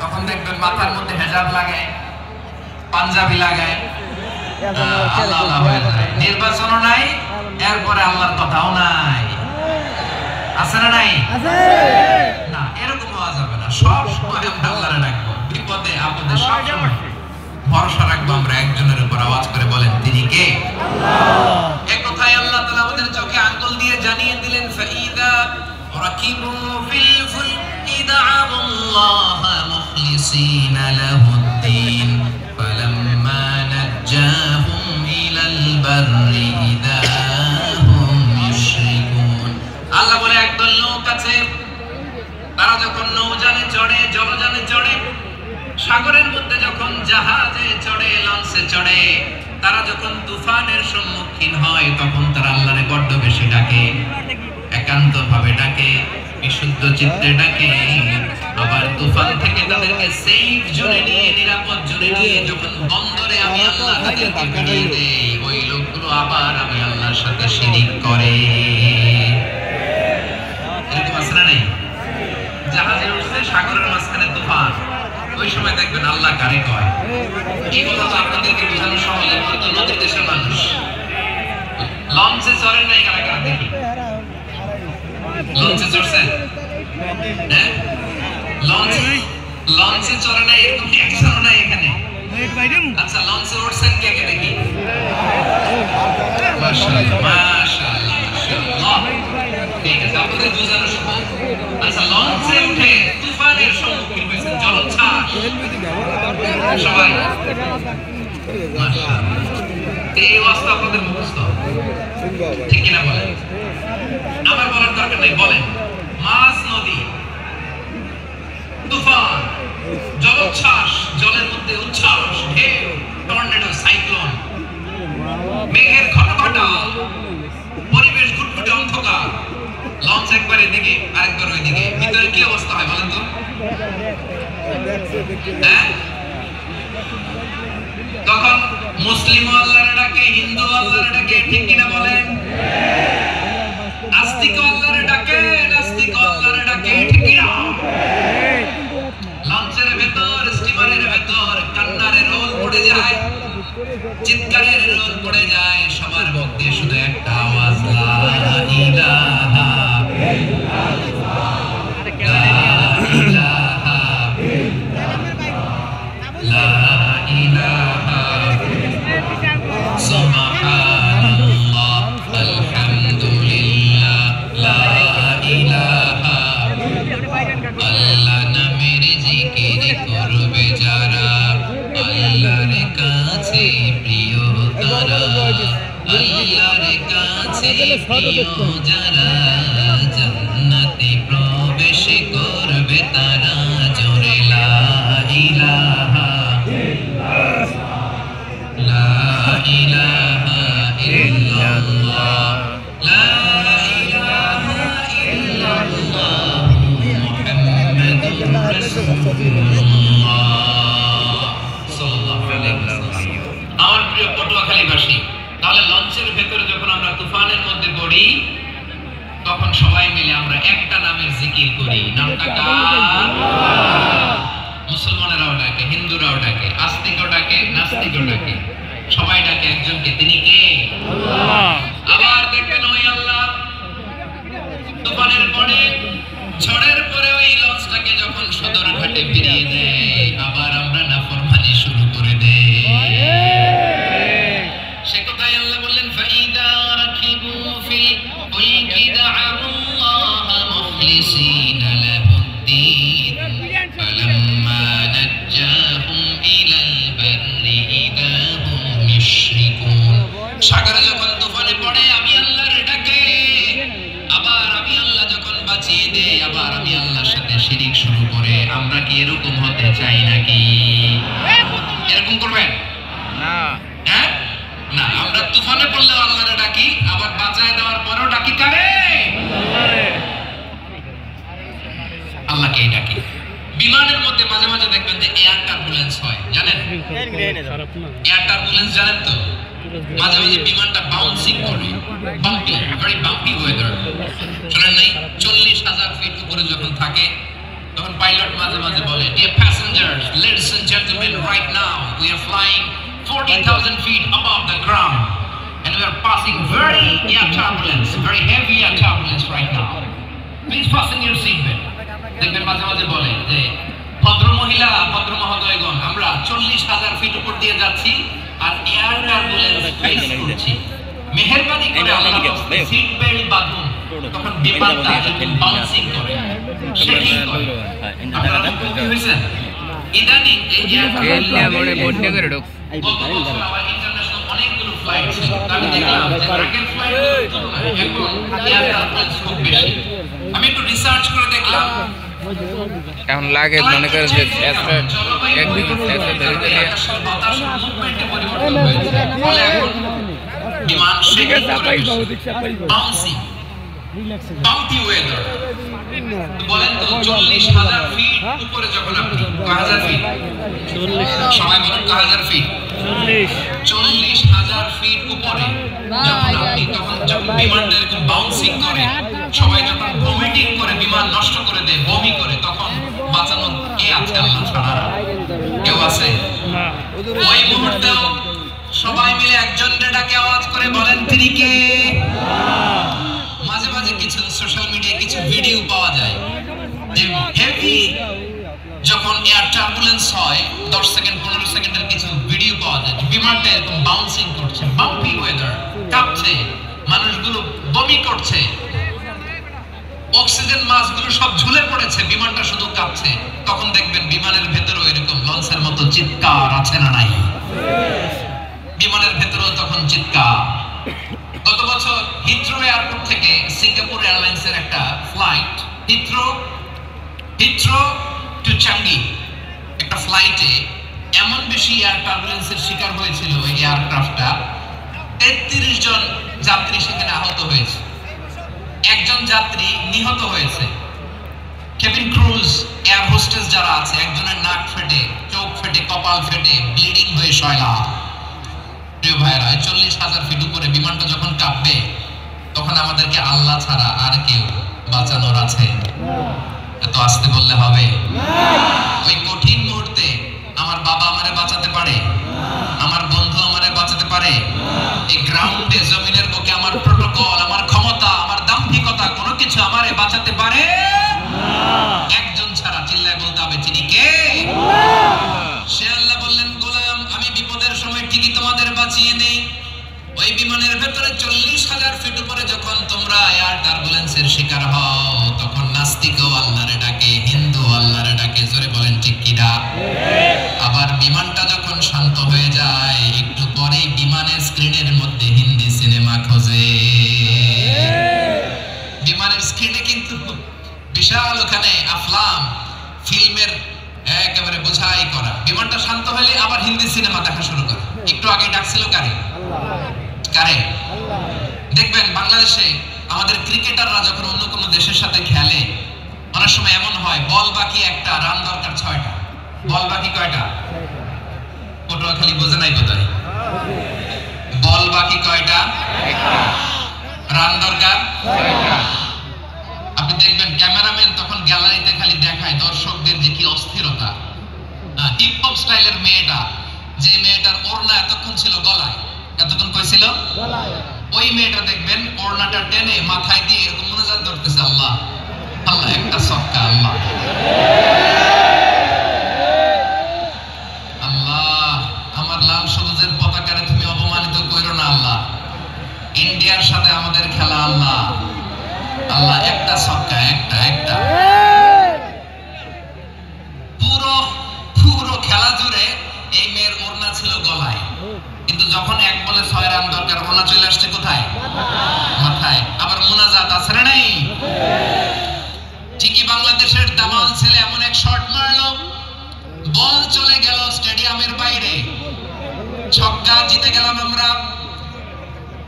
S1: তখন দেখবেন মাথার মধ্যে হেজাব লাগায় পাঞ্জাবি লাগায় আল্লাহ আল্লাহ হয়ে যায় নির্বাচনও নাই এরপরে আল্লাহর কথাও নাই আছে না নাই না এরকম হওয়া যাবে না সব সময় আমরা আল্লাহরে ডাকবো বিপদে আপদে সব সময় ভরসা রাখবো আমরা একজনের উপর আওয়াজ করে বলেন তিনি কে আল্লাহ এক কথায় আল্লাহ তাআলা আমাদের চোখে আঙ্গুল দিয়ে জানিয়ে দিলেন ফাইদা রাকিবু ফিল ফুলকি দা'আল্লাহ মুখলিসিনা লাহুদ্দিন ফালাম্মা নাজ্জাহুম ইলাল বাররি ইদা হুম ইউশরিকুন আল্লাহ বলে একদল লোক আছে তারা যখন নৌযানে চড়ে জলযানে চড়ে সাগরের মধ্যে যখন জাহাজে চড়ে লঞ্চে চড়ে তারা যখন তুফানের সম্মুখীন হয় তখন তারা আল্লাহরে বড্ড বেশি ডাকে একান্তভাবে ডাকে বিশুদ্ধ চিত্তে ডাকে আবার তুফান থেকে তাদেরকে সেফ জোনে নিয়ে নিরাপদ জোনে নিয়ে যখন বন্দরে আমি আল্লাহ তাদেরকে ফিরিয়ে দেই ওই লোকগুলো আবার আমি আল্লাহর সাথে শিরিক করে এরকম আছে না নাই জাহাজে উঠছে সাগরের মাঝখানে তুফান ওই সময় দেখবেন আল্লাহ কারে কয় এই কথা তো আপনাদেরকে বোঝানো সহজ আমরা তো নদীর দেশের মানুষ লঞ্চে চড়েন নাই কারা কারা দেখি লঞ্চে চড়ছেন হ্যাঁ লঞ্চে চড়ে নাই এরকম একজনও নাই এখানে আচ্ছা লঞ্চে উঠছেন কে কে দেখি মাশাআল্লাহ মাশাআল্লাহ মাশাআল্লাহ ঠিক আছে আপনাদের বোঝানো সহজ আচ্ছা লঞ্চে উঠে তুফানের সম্মুখীন হয়েছে জলোচ্ছ্বাস সবাই মাশাআল্লাহ এই অবস্থা আপনাদের মুখস্থ ঠিক কিনা বলেন আমার বলার দরকার নেই বলেন মাছ নদী তুফান জলোচ্ছ্বাস জলের মধ্যে উচ্ছ্বাস ঢেউ টর্নেডো সাইক্লোন মেঘের ঘনঘটা পরিবেশ ঘুটঘুটে অন্ধকার লঞ্চ একবার এদিকে আরেকবার ওইদিকে, ভিতরে কি অবস্থা হয় বলেন তো? তখন মুসলিম আল্লাহর ডাকে, হিন্দু আল্লাহর ডাকে, ঠিক কিনা বলেন? আস্তিক আল্লাহর ডাকে, নাস্তিক আল্লাহর ডাকে, ঠিক কিনা? লঞ্চের ভেতর, স্টিমারের ভেতর কান্নারের রোল পড়ে যায়, চিৎকারের রোল পড়ে যায়, সবার মুখ দিয়ে শুধু একটা আওয়াজ, লা ইলাহা যারা জান্নাতে প্রবেশ করবে তারা জোরে লা ইলাহা লা ইলাহা ইল্লাল্লাহ লা ইলাহা ইল্লাল্লাহ মুহাম্মাদুর রাসূলুল্লাহ সাল্লাল্লাহু আলাইহি ওয়াসাল্লাম। আমার প্রিয় পটুয়াখালীবাসী, তাহলে লঞ্চের ভেতরে যখন আমরা তুফানের মধ্যে পড়ি তখন সবাই মিলে আমরা একটা নামের জিকির করি। নামটা কার? মুসলমানেরাও ডাকে, হিন্দুরাও ডাকে, আস্তিকও ডাকে, নাস্তিকও ডাকে, সবাই ডাকে একজনকে, তিনি কে? আবার দেখবেন ওই আল্লাহ তুফানের পরে, ঝড়ের পরে ওই লঞ্চটাকে যখন সদর ঘাটে ফিরিয়ে দেয়, আবার আমরা নাফরমানি শুরু করে দেই। সে কথায় আল্লাহ বললেন, ফাইদা রাকিবু ফিল ফুলকি দা'আল্লাহ মুখলিসিনা লাহুদ্দীন ফালাম্মা নাজ্জাহুম ইলাল বাররি ইযা হুম ইউশরিকুন। সাগরে যখন তুফানে পড়ে আমি আল্লাহর ডাকে, আবার আমি আল্লাহ যখন বাঁচিয়ে দেই, আবার আমি আল্লাহর সাথে শিরিক শুরু করে। আমরা কি এরকম হতে চাই নাকি? এরকম করবেন না? হ্যাঁ না, আমরা তুফানে পড়লেও আল্লাহরে ডাকি, আবার বাঁচায় দেওয়ার পরেও ডাকি কারে? আল্লাহকেই ডাকি। বিমানের মধ্যে মাঝে মাঝে দেখবেন যে এয়ার টার্বুলেন্স হয়, জানেন? এয়ার টার্বুলেন্স জানেন তো? মাঝে মাঝে বিমানটা বাউন্সিং করে, বাম্পি, ভেরি বাম্পি ওয়েদার। শুনেন নাই? 40,000 ফিট উপরে যখন থাকে তখন পাইলট মাঝে মাঝে বলে, dear passengers, ladies and gentlemen, right now we are flying 40,000 feet above the ground and we are passing very air turbulence, very heavy air turbulence right now. Please fasten your seatbelt. দেখবেন মাঝে মাঝে বলে যে ভদ্র মহিলা, ভদ্র মহোদয়গণ, আমরা 40,000 ফিট উপর দিয়ে যাচ্ছি আর এয়ার টার্বুলেন্স ফেস করছি, মেহেরবানি করে আপনারা সিট বেল্ট বাঁধুন। তখন বিমানটা বাউন্সিং করে, শেকিং করে। আপনারা কি হয়েছেন? ইদানিং এই এয়ার টার্বুলেন্স করে ঢোক। গত বছর আমার ইন্টারন্যাশনাল অনেকগুলো ফ্লাইট ছিল, আমি দেখলাম যে রাকেট ফ্লাইট এখন এয়ার টার্বুলেন্স খুব বেশি। আমি একটু রিসার্চ করে দেখলাম,
S4: এখন লাগে মনে করে যে একদিকে
S1: বাতাস মুভমেন্টে পরিবর্তন হয়েছে, ফলে এখন বিমান শেকিং করে, বাউন্সিং, বাম্পি ওয়েদার। বলেন তো 40,000 ফিট উপরে যখন আপনি, কয় হাজার ফিট? সবাই বলেন কয় হাজার ফিট? 40,000 ফিট উপরে যখন আপনি, তখন যখন বিমানটা এরকম বাউন্সিং করে, সবাই যখন ভমিটিং করে, বিমান নষ্ট করে দেয়, বমি করে, তখন বাঁচানোর কে আছে? আল্লাহ ছাড়া কেউ আছে? ওই মুহূর্তেও সবাই মিলে একজনের ডাকে আওয়াজ করে বলেন, তিনি কে? মাঝে মাঝে কিছু সোশ্যাল মিডিয়ায় কিছু ভিডিও পাওয়া যায় যে হেভি যখন এয়ার টার্বুলেন্স হয়, 10 সেকেন্ড 15 সেকেন্ডের কিছু ভিডিও পাওয়া যায়, বিমানটা এরকম বাউন্সিং করছে, বাম্পি ওয়েদার, কাঁপছে, মানুষগুলো বমি করছে, অক্সিজেন মাস্কগুলো সব ঝুলে পড়েছে, বিমানটা শুধু কাঁপছে। তখন দেখবেন বিমানের ভেতরেও এরকম লঞ্চের মতো চিৎকার আছে না নাই? বিমানের ভেতরেও তখন চিৎকার। গত বছর হিথ্রো এয়ারপোর্ট থেকে সিঙ্গাপুর এয়ারলাইন্সের একটা ফ্লাইট, হিথ্রো টু চাঙ্গি, একটা ফ্লাইটে এমন বেশি এয়ার টার্বুলেন্সের শিকার হয়েছিল ওই এয়ারক্রাফটটা, 33 জন যাত্রী সেখানে আহত হয়েছে। একজন জন যাত্রী নিহত হয়েছে। কেবিন ক্রুজ এয়ার হোস্টেস যারা আছে, একজনের নাক ফেটে, চোখ ফেটে, কপাল ফেটে, ব্লিডিং হয়ে শয়লা। প্রিয় ভাইরা, 40,000 ফিট উপরে বিমানটা যখন কাঁপবে, তখন আমাদেরকে আল্লাহ ছাড়া আর কেউ বাঁচানোর আছে? এত আস্তে বললে হবে? ওই কঠিন মুহূর্তে আমার বাবা আমারে বাঁচাতে পারে, আমার বন্ধু আমারে বাঁচাতে পারে? এই গ্রাউন্ডে, জমিনের বুকে আমার প্রোটোকল, আমার ক্ষমতা, আমার দাম্ভিকতা কোনো কিছু আমারে বাঁচাতে পারে? একজন ছাড়া, চিল্লায় বলতে হবে, তিনি কে? সে আল্লাহ বললেন, গোলাম আমি বিপদের সময় ঠিকই তোমাদের বাঁচিয়ে নেই। ওই বিমানের ভেতরে 40,000 ফিট উপরে যখন তোমরা এয়ার টার্বুলেন্সের শিকার হও, তখন নাস্তিকও আল্লাহরে ডাকে, হিন্দু আল্লাহরে ডাকে। জোরে বলেন ঠিক কিনা? আবার বিমানটা যখন শান্ত হয়ে যায়, একটু পরে বিমানের স্ক্রিনের মধ্যে হিন্দি সিনেমা খোঁজে। বিমানের স্ক্রিনে কিন্তু বিশাল ওখানে আফলাম ফিল্মের একেবারে বোঝাই করা। বিমানটা শান্ত হলে আবার হিন্দি সিনেমা দেখা শুরু করে। একটু আগে ডাকছিল কারে? কারে? দেখবেন বাংলাদেশে আমাদের ক্রিকেটাররা যখন অন্য কোনো দেশের সাথে খেলে, অনেক সময় এমন হয় বল বাকি একটা, রান দরকার 6টা। বল বাকি কয়টা? পটুয়াখালী বোঝে নাই বোধহয়। বল বাকি কয়টা? রান দরকার 6টা। আপনি দেখবেন ক্যামেরাম্যান তখন গ্যালারিতে খালি দেখায় দর্শকদের যে কি অস্থিরতা। হিপ হপ স্টাইলের মেয়েটা, যে মেয়েটার ওড়না এতক্ষণ ছিল গলায়, এতক্ষণ কই ছিল? ওই মেয়েটা দেখবেন ওড়নাটা টেনে মাথায় দিয়ে এরকম মুনাজাত ধরতেছে, আল্লাহ আল্লাহ, একটা সক্কা, আল্লাহ আল্লাহ, আমার লাল সবুজের পতাকারে তুমি অপমানিত কইরো না আল্লাহ। ইন্ডিয়ার সাথে আমাদের খেলা, আল্লাহ আল্লাহ, একটা সক্কা, একটা একটা। পুরো খেলা জুড়ে এই মেয়ের ওড়না ছিল গলায়, কিন্তু যখন এক বলে 6 রান দরকার, ওড়না চলে আসছে কোথায়? মাথায়। আবার মুনাজাত আছে না নাই? ঠিকই বাংলাদেশের দামাল ছেলে এমন এক শট মারলো, বল চলে গেল স্টেডিয়ামের বাইরে, ছক্কা, জিতে গেলাম আমরা।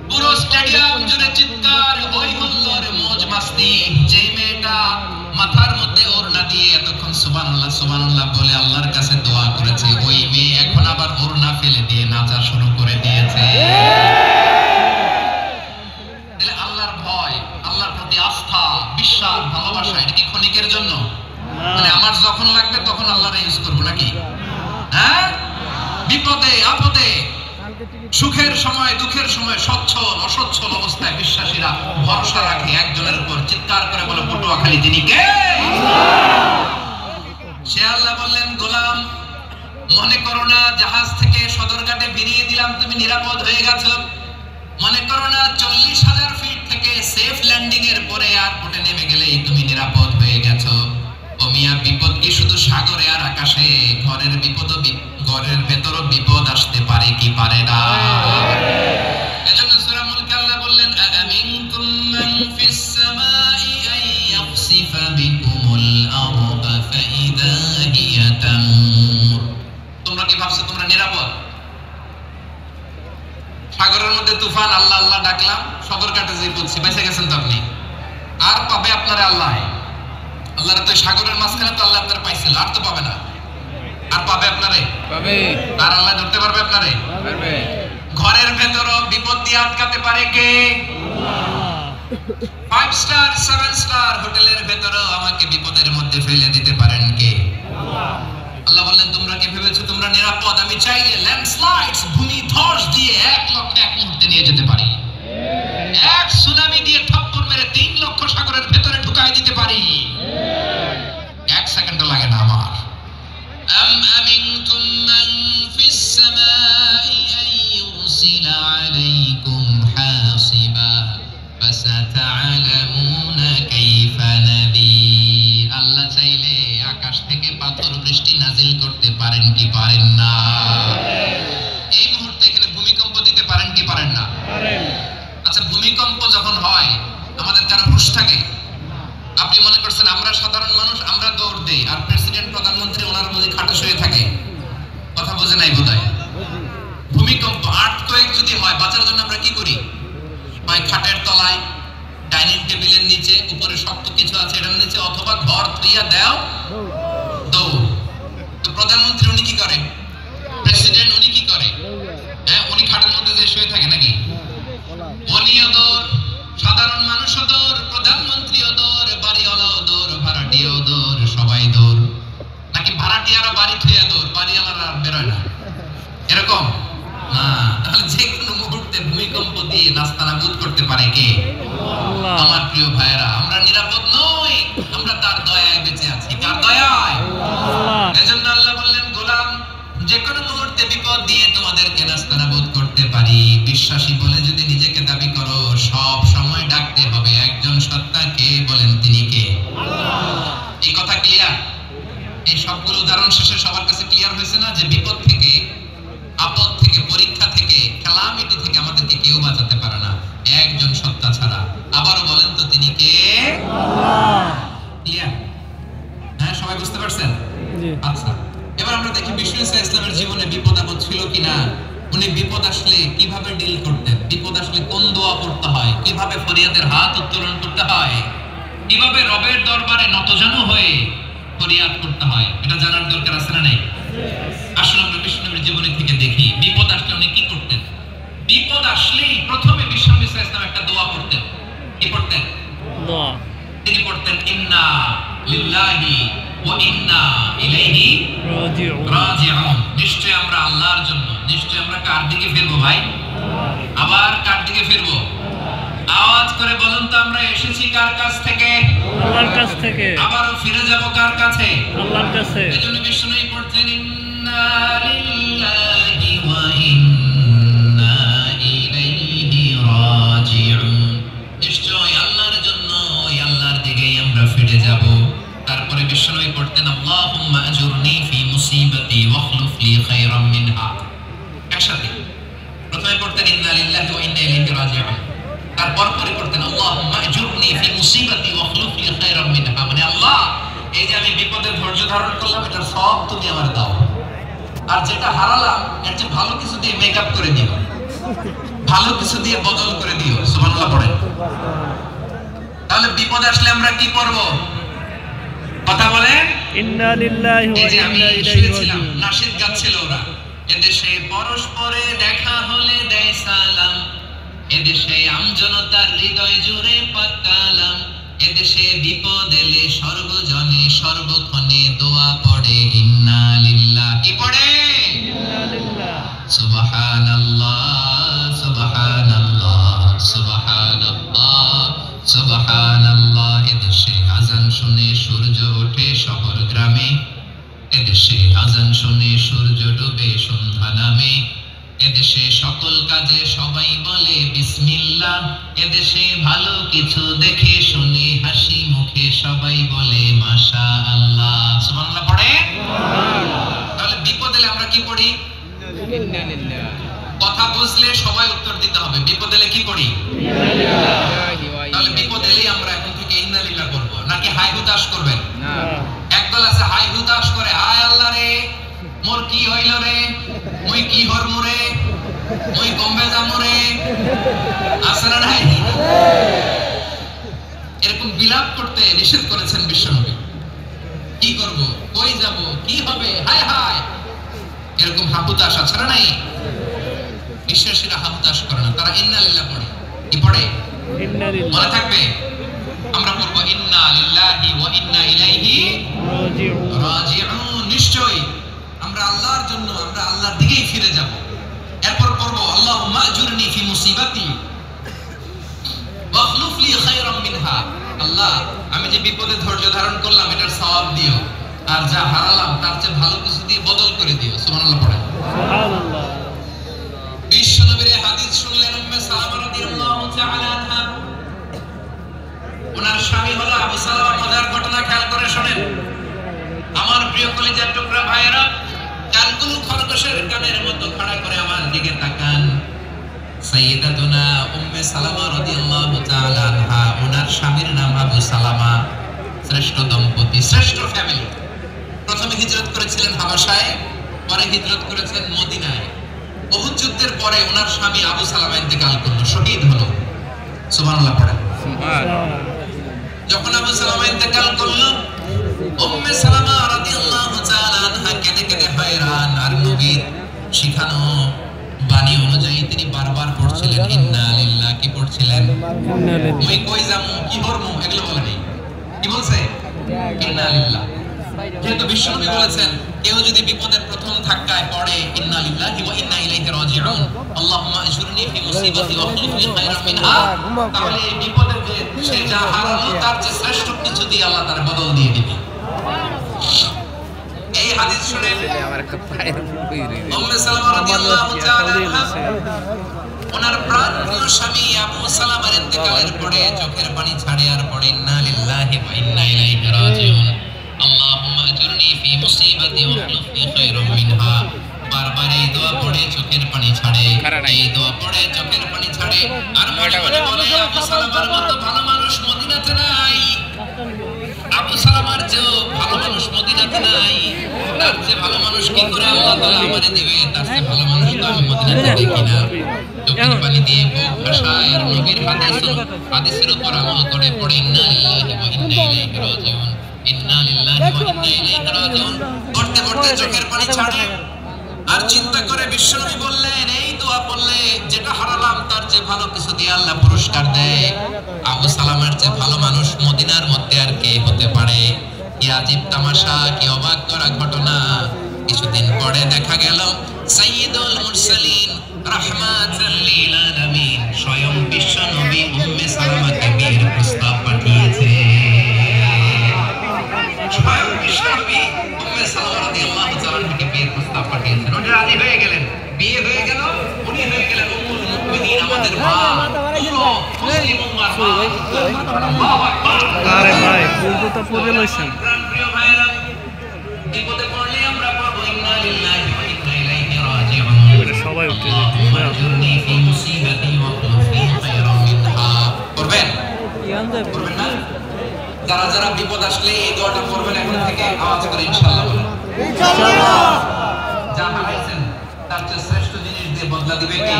S1: পুরো স্টেডিয়াম জুড়ে চিৎকার, হই হুল্লোড়, মौज মাস্তি। যে মেয়েটা মাথার মধ্যে ওড়না দিয়ে এতক্ষণ সুবহানাল্লাহ সুবহানাল্লাহ বলে আল্লাহর কাছে দোয়া করেছে, ওই মেয়ে এখন আবার ওড়না ফেলে দিয়ে নাচা শুরু করে দিয়েছে। তাহলে আল্লাহর ভয়, আল্লাহর প্রতি আস্থা, বিশ্বাস, ভালোবাসা, এটা কি ক্ষণিকের জন্য? মানে আমার যখন লাগবে তখন আল্লাহরে ইউজ করব নাকি? হ্যাঁ, বিপদে আপদে, সুখের সময় দুঃখের সময়, সচ্ছল অসচ্ছল অবস্থায় বিশ্বাসীরা ভরসা রাখে একজনের উপর। চিৎকার করে বলে, পটুয়াখালী তিনি কে? সে আল্লাহ বললেন, গোলাম মনে করো না জাহাজ থেকে সদরঘাটে বেরিয়ে দিলাম তুমি নিরাপদ হয়ে গেছো। মনে করো না 40,000 ফিট থেকে সেফ ল্যান্ডিং এর পরে এয়ারপোর্টে নেমে গেলেই তুমি নিরাপদ হয়ে গেছো। ও মিয়া, বিপদ কি শুধু সাগরে আর আকাশে? ঘরের বিপদও, ঘরের ভেতরও বিপদ আসতে পারে কি পারে না? এজন্য সূরা মুলকে আল্লাহ বললেন, আমিনকুম মান ফিস সামাই আন ইয়াখসিফা বিকুমুল আরদা ফাইদা হিয়া তামুর। তোমরা কি ভাবছো তোমরা নিরাপদ? সাগরের মধ্যে তুফান, আল্লাহ আল্লাহ ডাকলাম, সদরঘাটে যে বলছি, বেঁচে গেছেন তো আপনি। আর পাবে আপনারে আল্লাহ? আল্লাহর তো সাগরের মাঝখানে তো আল্লাহ আপনার পাইছিল, আর তো পাবে না। আর পাবে আপনারে? পাবে। আর আল্লাহ ধরতে পারবে আপনারে? পারবে। ঘরের ভেতরও বিপদ দিয়ে আটকাতে পারে কে? আল্লাহ। 5 স্টার 7 স্টার হোটেলের ভেতরও আমাকে বিপদের মধ্যে ফেলে দিতে পারেন কে? আল্লাহ। আল্লাহ বললেন, তোমরা কি ভেবেছো তোমরা নিরাপদ? আমি চাইলে ল্যান্ডস্লাইডস, ভূমি ধস দিয়ে 1 লক্ষ এক মুহূর্তে নিয়ে যেতে পারি। এক সুনামি দিয়ে থাপ্পড় মেরে 3 লক্ষ সাগরের ভেতরে ঢুকাই দিতে পারি। 1 সেকেন্ডও লাগে না আমার। أم أمنتم من في السماء أن يرسل عليكم حاصبا فستعلمون كيف نذير। আল্লাহ চাইলে আকাশ থেকে পাথর বৃষ্টি নাজিল করতে পারেন কি পারেন না? এই মুহূর্তে এখানে ভূমিকম্প দিতে পারেন কি পারেন না? পারেন। আচ্ছা, ভূমিকম্প যখন হয় আমাদের কারো হুঁশ থাকে? আপনি মনে করছেন আমরা সাধারণ মানুষ, আমরা দৌড় দেই, আর প্রেসিডেন্ট প্রধানমন্ত্রী ওনার মধ্যে খাটে শুয়ে থাকে? কথা বোঝে নাই বোধহয়। ভূমিকম্প, আর্থকোয়েক যদি হয়, বাঁচার জন্য আমরা কি করি? হয় খাটের তলায়, ডাইনিং টেবিলের নিচে উপরে শক্ত কিছু আছে এটার নিচে, অথবা ঘর থইয়া দাও দৌড়। তো প্রধানমন্ত্রী উনি কি করে, প্রেসিডেন্ট উনি কি করে, হ্যাঁ উনি খাটের মধ্যে যে শুয়ে থাকে নাকি? উনিও দৌড়, সাধারণ মানুষও দৌড়, প্রধানমন্ত্রীও দৌড়, বাড়িওয়ালাও দৌড়, ভাড়াটিয়াও দৌড়, সবাই দৌড়। নাকি ভাড়াটিয়ারা বাড়ি থইয়া দৌড়, বাড়িওয়ালারা আর বেরোয় না, এরকম না? তাহলে যে কোনো মুহূর্তে ভূমিকম্প দিয়ে নাস্তানাবুদ করতে পারে কে? আমার প্রিয় ভাইয়েরা, আমরা নিরাপদ নই, আমরা তার দয়ায় বেঁচে আছি। কার দয়ায়? এজন্য আল্লাহ বললেন, গোলাম যে কোনো মুহূর্তে বিপদ দিয়ে তোমাদেরকে নাস্তানাবুদ করতে পারি। বিশ্বাসী বলে যদি নিজেকে দাবি করো, সব সময় ডাকতে হবে একজন সত্তাকে। বলেন তিনি কে? এই কথা ক্লিয়ার? এই সবগুলো উদাহরণ শেষে সবার কাছে ক্লিয়ার হয়েছে না যে বিপদ থেকে, আপদ থেকে, পরীক্ষা থেকে, ক্যালামিটি থেকে আমাদেরকে কেউ বাঁচাতে পারে না একজন সত্তা ছাড়া। আবারও বলেন তো তিনি কে? ক্লিয়ার? হ্যাঁ, সবাই বুঝতে পারছেন? আচ্ছা, এবার আমরা দেখি বিশ্ব ইসলামের জীবনে বিপদ আপদ ছিল কিনা। উনি বিপদ আসলে কিভাবে ডিল করতেন, বিপদ আসলে কোন দোয়া পড়তে হয়, কিভাবে ফরিয়াদের হাত উত্তোলন করতে হয়, কিভাবে রবের দরবারে নতজানু হয়ে ফরিয়াদ করতে হয়, এটা জানার দরকার আছে না নাই? আসলে আমরা বিশ্বনবীর জীবনী থেকে দেখি বিপদ আসলে উনি কি করতেন। বিপদ আসলেই প্রথমে বিশ্বনবী সাল্লাল্লাহু আলাইহি ওয়াসাল্লাম একটা দোয়া পড়তেন। কি পড়তেন? দোয়া। তিনি পড়তেন ইন্না লিল্লাহি ওয়া ইন্না ইলাইহি রাজিউন। নিশ্চয় আমরা আল্লাহর জন্য, নিশ্চয় আমরা কার দিকে ফিরবো ভাই? আবার কার দিকে ফিরবো? আওয়াজ করে বলুন তো, আমরা এসেছি কার কাছ থেকে? আল্লাহর কাছ থেকে। আবারও ফিরে যাব কার কাছে? আল্লাহর কাছে। এজন্য বিশ্বনবী পড়তেন ইন্না লিল্লাহি ওয়া ইন্না ইলাইহি রাজিউন। নিশ্চয় আল্লাহর জন্য, ওই আল্লাহর দিকেই আমরা ফিরে যাব। তারপরে বিশ্বনবী পড়তেন আল্লাহুম্মা আজুরনি ফি মুসিবাতি ওয়াখলুফ লি খায়রাম মিনহা। একসাথে প্রথমে পড়তেন ইন্না লিল্লাহি ওয়া ইন্না ইলাইহি রাজিউন, তারপর পরে পড়তেন আল্লাহুম্মা আজুরনি ফি মুসিবাতি ওয়াখলুফ লি খায়রাম মিনহা। মানে আল্লাহ, এই যে আমি বিপদে ধৈর্য ধারণ করলাম, এটার সব তুমি আমার দাও, আর যেটা হারালাম এর চেয়ে ভালো কিছু দিয়ে মেকআপ করে দিও, ভালো কিছু দিয়ে বদল করে দিও। সুবহানাল্লাহ পড়েন। তাহলে বিপদ আসলে আমরা কি করব? কথা বলেন। ইন্না লিল্লাহি ওয়া ইন্না ইলাইহি রাজিউন। নাশিদ গাচ্ছিল ওরা, এদেশে পরস্পরে দেখা হলে দেয় সালাম, এদেশে আমজনতার হৃদয় জুড়ে পাকালাম, এদেশে বিপদ এলে সর্বজনে সর্বক্ষণে দোয়া পড়ে ইন্না লিল্লাহি। পড়ে ইন্না লিল্লাহ। সুবহানাল্লাহ সুবহানাল্লাহ সুবহানাল্লাহ সুবহানাল্লাহ। এদেশে আজান শুনে সূর্য ওঠে শহর গ্রামে, এদেশে আজান শুনে সূর্য ডুবে সন্ধ্যা নামে, এদেশে সকল কাজে সবাই বলে বিসমিল্লাহ, এদেশে ভালো কিছু দেখে শুনে হাসি মুখে সবাই বলে মাশাআল্লাহ। সুবহানাল্লাহ পড়ে। তাহলে বিপদ এলে আমরা কি পড়ি? ইন্না লিল্লাহ। কথা বুঝলে সবাই উত্তর দিতে হবে, বিপদ এলে কি পড়ি? ইন্না লিল্লাহ। তাহলে বিপদ এলেই আমরা এখন থেকে ইন্না লিল্লাহ করব, নাকি হাই হুতাশ করবেন? না। একদল আছে হাই হুতাশ করে, হায় আল্লাহ রে মোর কি হইল রে, মুই কি হরমু রে, মুই কমবে যামু রে, আছে না নাই? এরকম বিলাপ করতে নিষেধ করেছেন বিশ্বনবী। কি করব, কই যাব, কি হবে, হায় হায়, এরকম হাহুতাশ আছে না নাই? বিশ্বাসীরা হাহুতাশ করে না, তারা ইন্না লিল্লাহ পড়ে। কি পড়ে? ইন্না লিল্লাহ। মনে থাকবে, আমরা পড়ব ইন্না লিল্লাহি ওয়া ইন্না ইলাইহি রাজিউন। নিশ্চয় আমরা আল্লাহর জন্য, আমরা আল্লাহর দিকেই ফিরে যাব। এরপর পড়ব আল্লাহুম্মা আজুরনি ফি মুসিবাতি ওয়াখলুফ লি খায়রাম মিনহা। আল্লাহ, আমি যে বিপদে ধৈর্য ধারণ করলাম এটার সওয়াব দিও, আর যা হারালাম তার চেয়ে ভালো কিছু দিয়ে বদল করে দিও। সুবহানাল্লাহ পড়েন। সুবহানাল্লাহ। বিশ্বনবীর হাদিস শুনলেন উম্মে সালামা রাদিয়াল্লাহু তাআলা আনহা। ওনার স্বামী হলো আবু সালামা। মজার ঘটনা খেয়াল করে শুনেন আমার প্রিয় কলিজার টুকরা ভাইয়েরা। কানগুলো খরগোশের কানের মতো খাড়া করে আমার দিকে তাকান। সাইয়্যিদাতুনা উম্মে সালামা রাদিয়াল্লাহু তাআলা আনহা, ওনার স্বামীর নাম আবু সালামা। শ্রেষ্ঠ দম্পতি, শ্রেষ্ঠ ফ্যামিলি। প্রথমে হিজরত করেছিলেন হাবাশায়, পরে হিজরত করেছেন মদিনায়। উহুদ যুদ্ধের পরে ওনার স্বামী আবু সালামা ইন্তেকাল করলো, শহীদ হলো। সুবহানাল্লাহ পড়েন। যখন আবু সালামা ইন্তেকাল করলো, উম্মে সালামা রাদিয়াল্লাহু তাআলা আনহা কেঁদে কেঁদে হয়রান। আর নবীর শিখানো বাণী অনুযায়ী তিনি বারবার পড়ছিলেন ইন্না লিল্লাহ। কি পড়ছিলেন? মুই কই যামু, কি করমু, এগুলো বলে নেই। কি বলছে? ইন্না লিল্লাহ। যেহেতু বিশ্বনবী বলেছেন কেউ যদি বিপদের প্রথম ধাক্কায় পড়ে ইন্না লিল্লাহি ওয়া ইন্না ইলাইহি রাজিউন, আল্লাহুম্মা আজরনি ফি মুসিবাতি ওয়া আখলিফনি খায়রাম মিনহা, তাহলে এই বিপদের যে সে যা হারালো তার যে শ্রেষ্ঠ কিছু দিয়ে আল্লাহ তার বদল দিয়ে দিবে। এই হাদিস শুনে উম্মে সালামা রাদিয়াল্লাহু তাআলা ওনার প্রাণপ্রিয় স্বামী আবু সালামার ইন্তেকালের পরে চোখের পানি ছাড়ে আর পড়ে ইন্না লিল্লাহি ওয়া ইন্না ইলাইহি রাজিউন, আল্লাহুম্মা আজরনি ফি মুসিবাতি ওয়া আখলিফনি খায়রাম মিনহা। বারবার এই দোয়া পড়ে চোখের পানি ছাড়ে, এই দোয়া পড়ে চোখের পানি ছাড়ে। আর মনে মনে বলে আবু সালামার মতো ভালো মানুষ মদিনাতে নাই, আবু সালামার চেয়েও ভালো মানুষ মদিনাতে নাই। তার চেয়ে ভালো মানুষ কি করে আল্লাহ তাআলা আমারে দিবে? তার চেয়ে ভালো মানুষ তো আমি মদিনাতে দেখি না। চোখের পানি দিয়ে বুক ভাসায় আর নবীর হাদিসের উপর আমল করে পড়ে ইন্না লিল্লাহি ওয়া ইন্না ইলাইহি রাজিউন, ইন্না লিল্লাহি ওয়া ইন্না ইলাইহি রাজিউন। পড়তে পড়তে চোখের পানি ছাড়ে আর চিন্তা করে বিশ্বনবী বললেন এই দোয়া পড়লে যেটা হারালাম তার চেয়ে ভালো কিছু দিয়ে আল্লাহ পুরস্কার দেয়। আবু সালামার চেয়ে ভালো মানুষ মদিনার মধ্যে আর কে হতে পারে? কি আজীব তামাশা, কি অবাক করা ঘটনা। কিছুদিন পরে দেখা গেল সাইয়্যিদুল মুরসালিন রাহমাতাল লিল আলামিন স্বয়ং বিশ্বনবী উম্মে সালামাকে বিয়ের প্রস্তাব পাঠিয়েছে। স্বয়ং বিশ্বনবী উম্মে সালামা রাদিয়াল্লাহু তাআলা থেকে বিয়ের প্রস্তাব পাঠিয়েছেন। উনি রাজি হয়ে গেলেন, বিয়ে হয়ে গেল, উনি হয়ে গেলেন উম্মুল মুমিনিন, আমাদের মা, পুরো মুসলিম উম্মার মা। আল্লাহু আকবার।
S2: আরে ভাই ফুলটো তো পড়ে লইছেন।
S1: প্রিয় ভাইরা, বিপদে পড়লে আমরা পড়ব ইন্না লিল্লাহি ওয়া ইন্না ইলাইহি রাজিউন।
S2: সবাই উঠে
S1: আজরনি ফি মুসিবাতি ওয়া আখলিফনি খায়রাম মিনহা। করবেন? করবেন না? যারা যারা বিপদ আসলে এই দোয়াটা করবেন এখন থেকে আওয়াজ করে ইনশাআল্লাহ বলেন। ইনশাআল্লাহ। যা হারাইছেন তার চেয়ে শ্রেষ্ঠ জিনিস দিয়ে বদলা দিবে কে?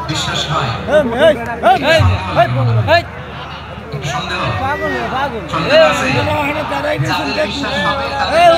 S1: বিশ্বাস হয়? সন্দেহ? সন্দেহ আছে? যাদের বিশ্বাস হবে তাদের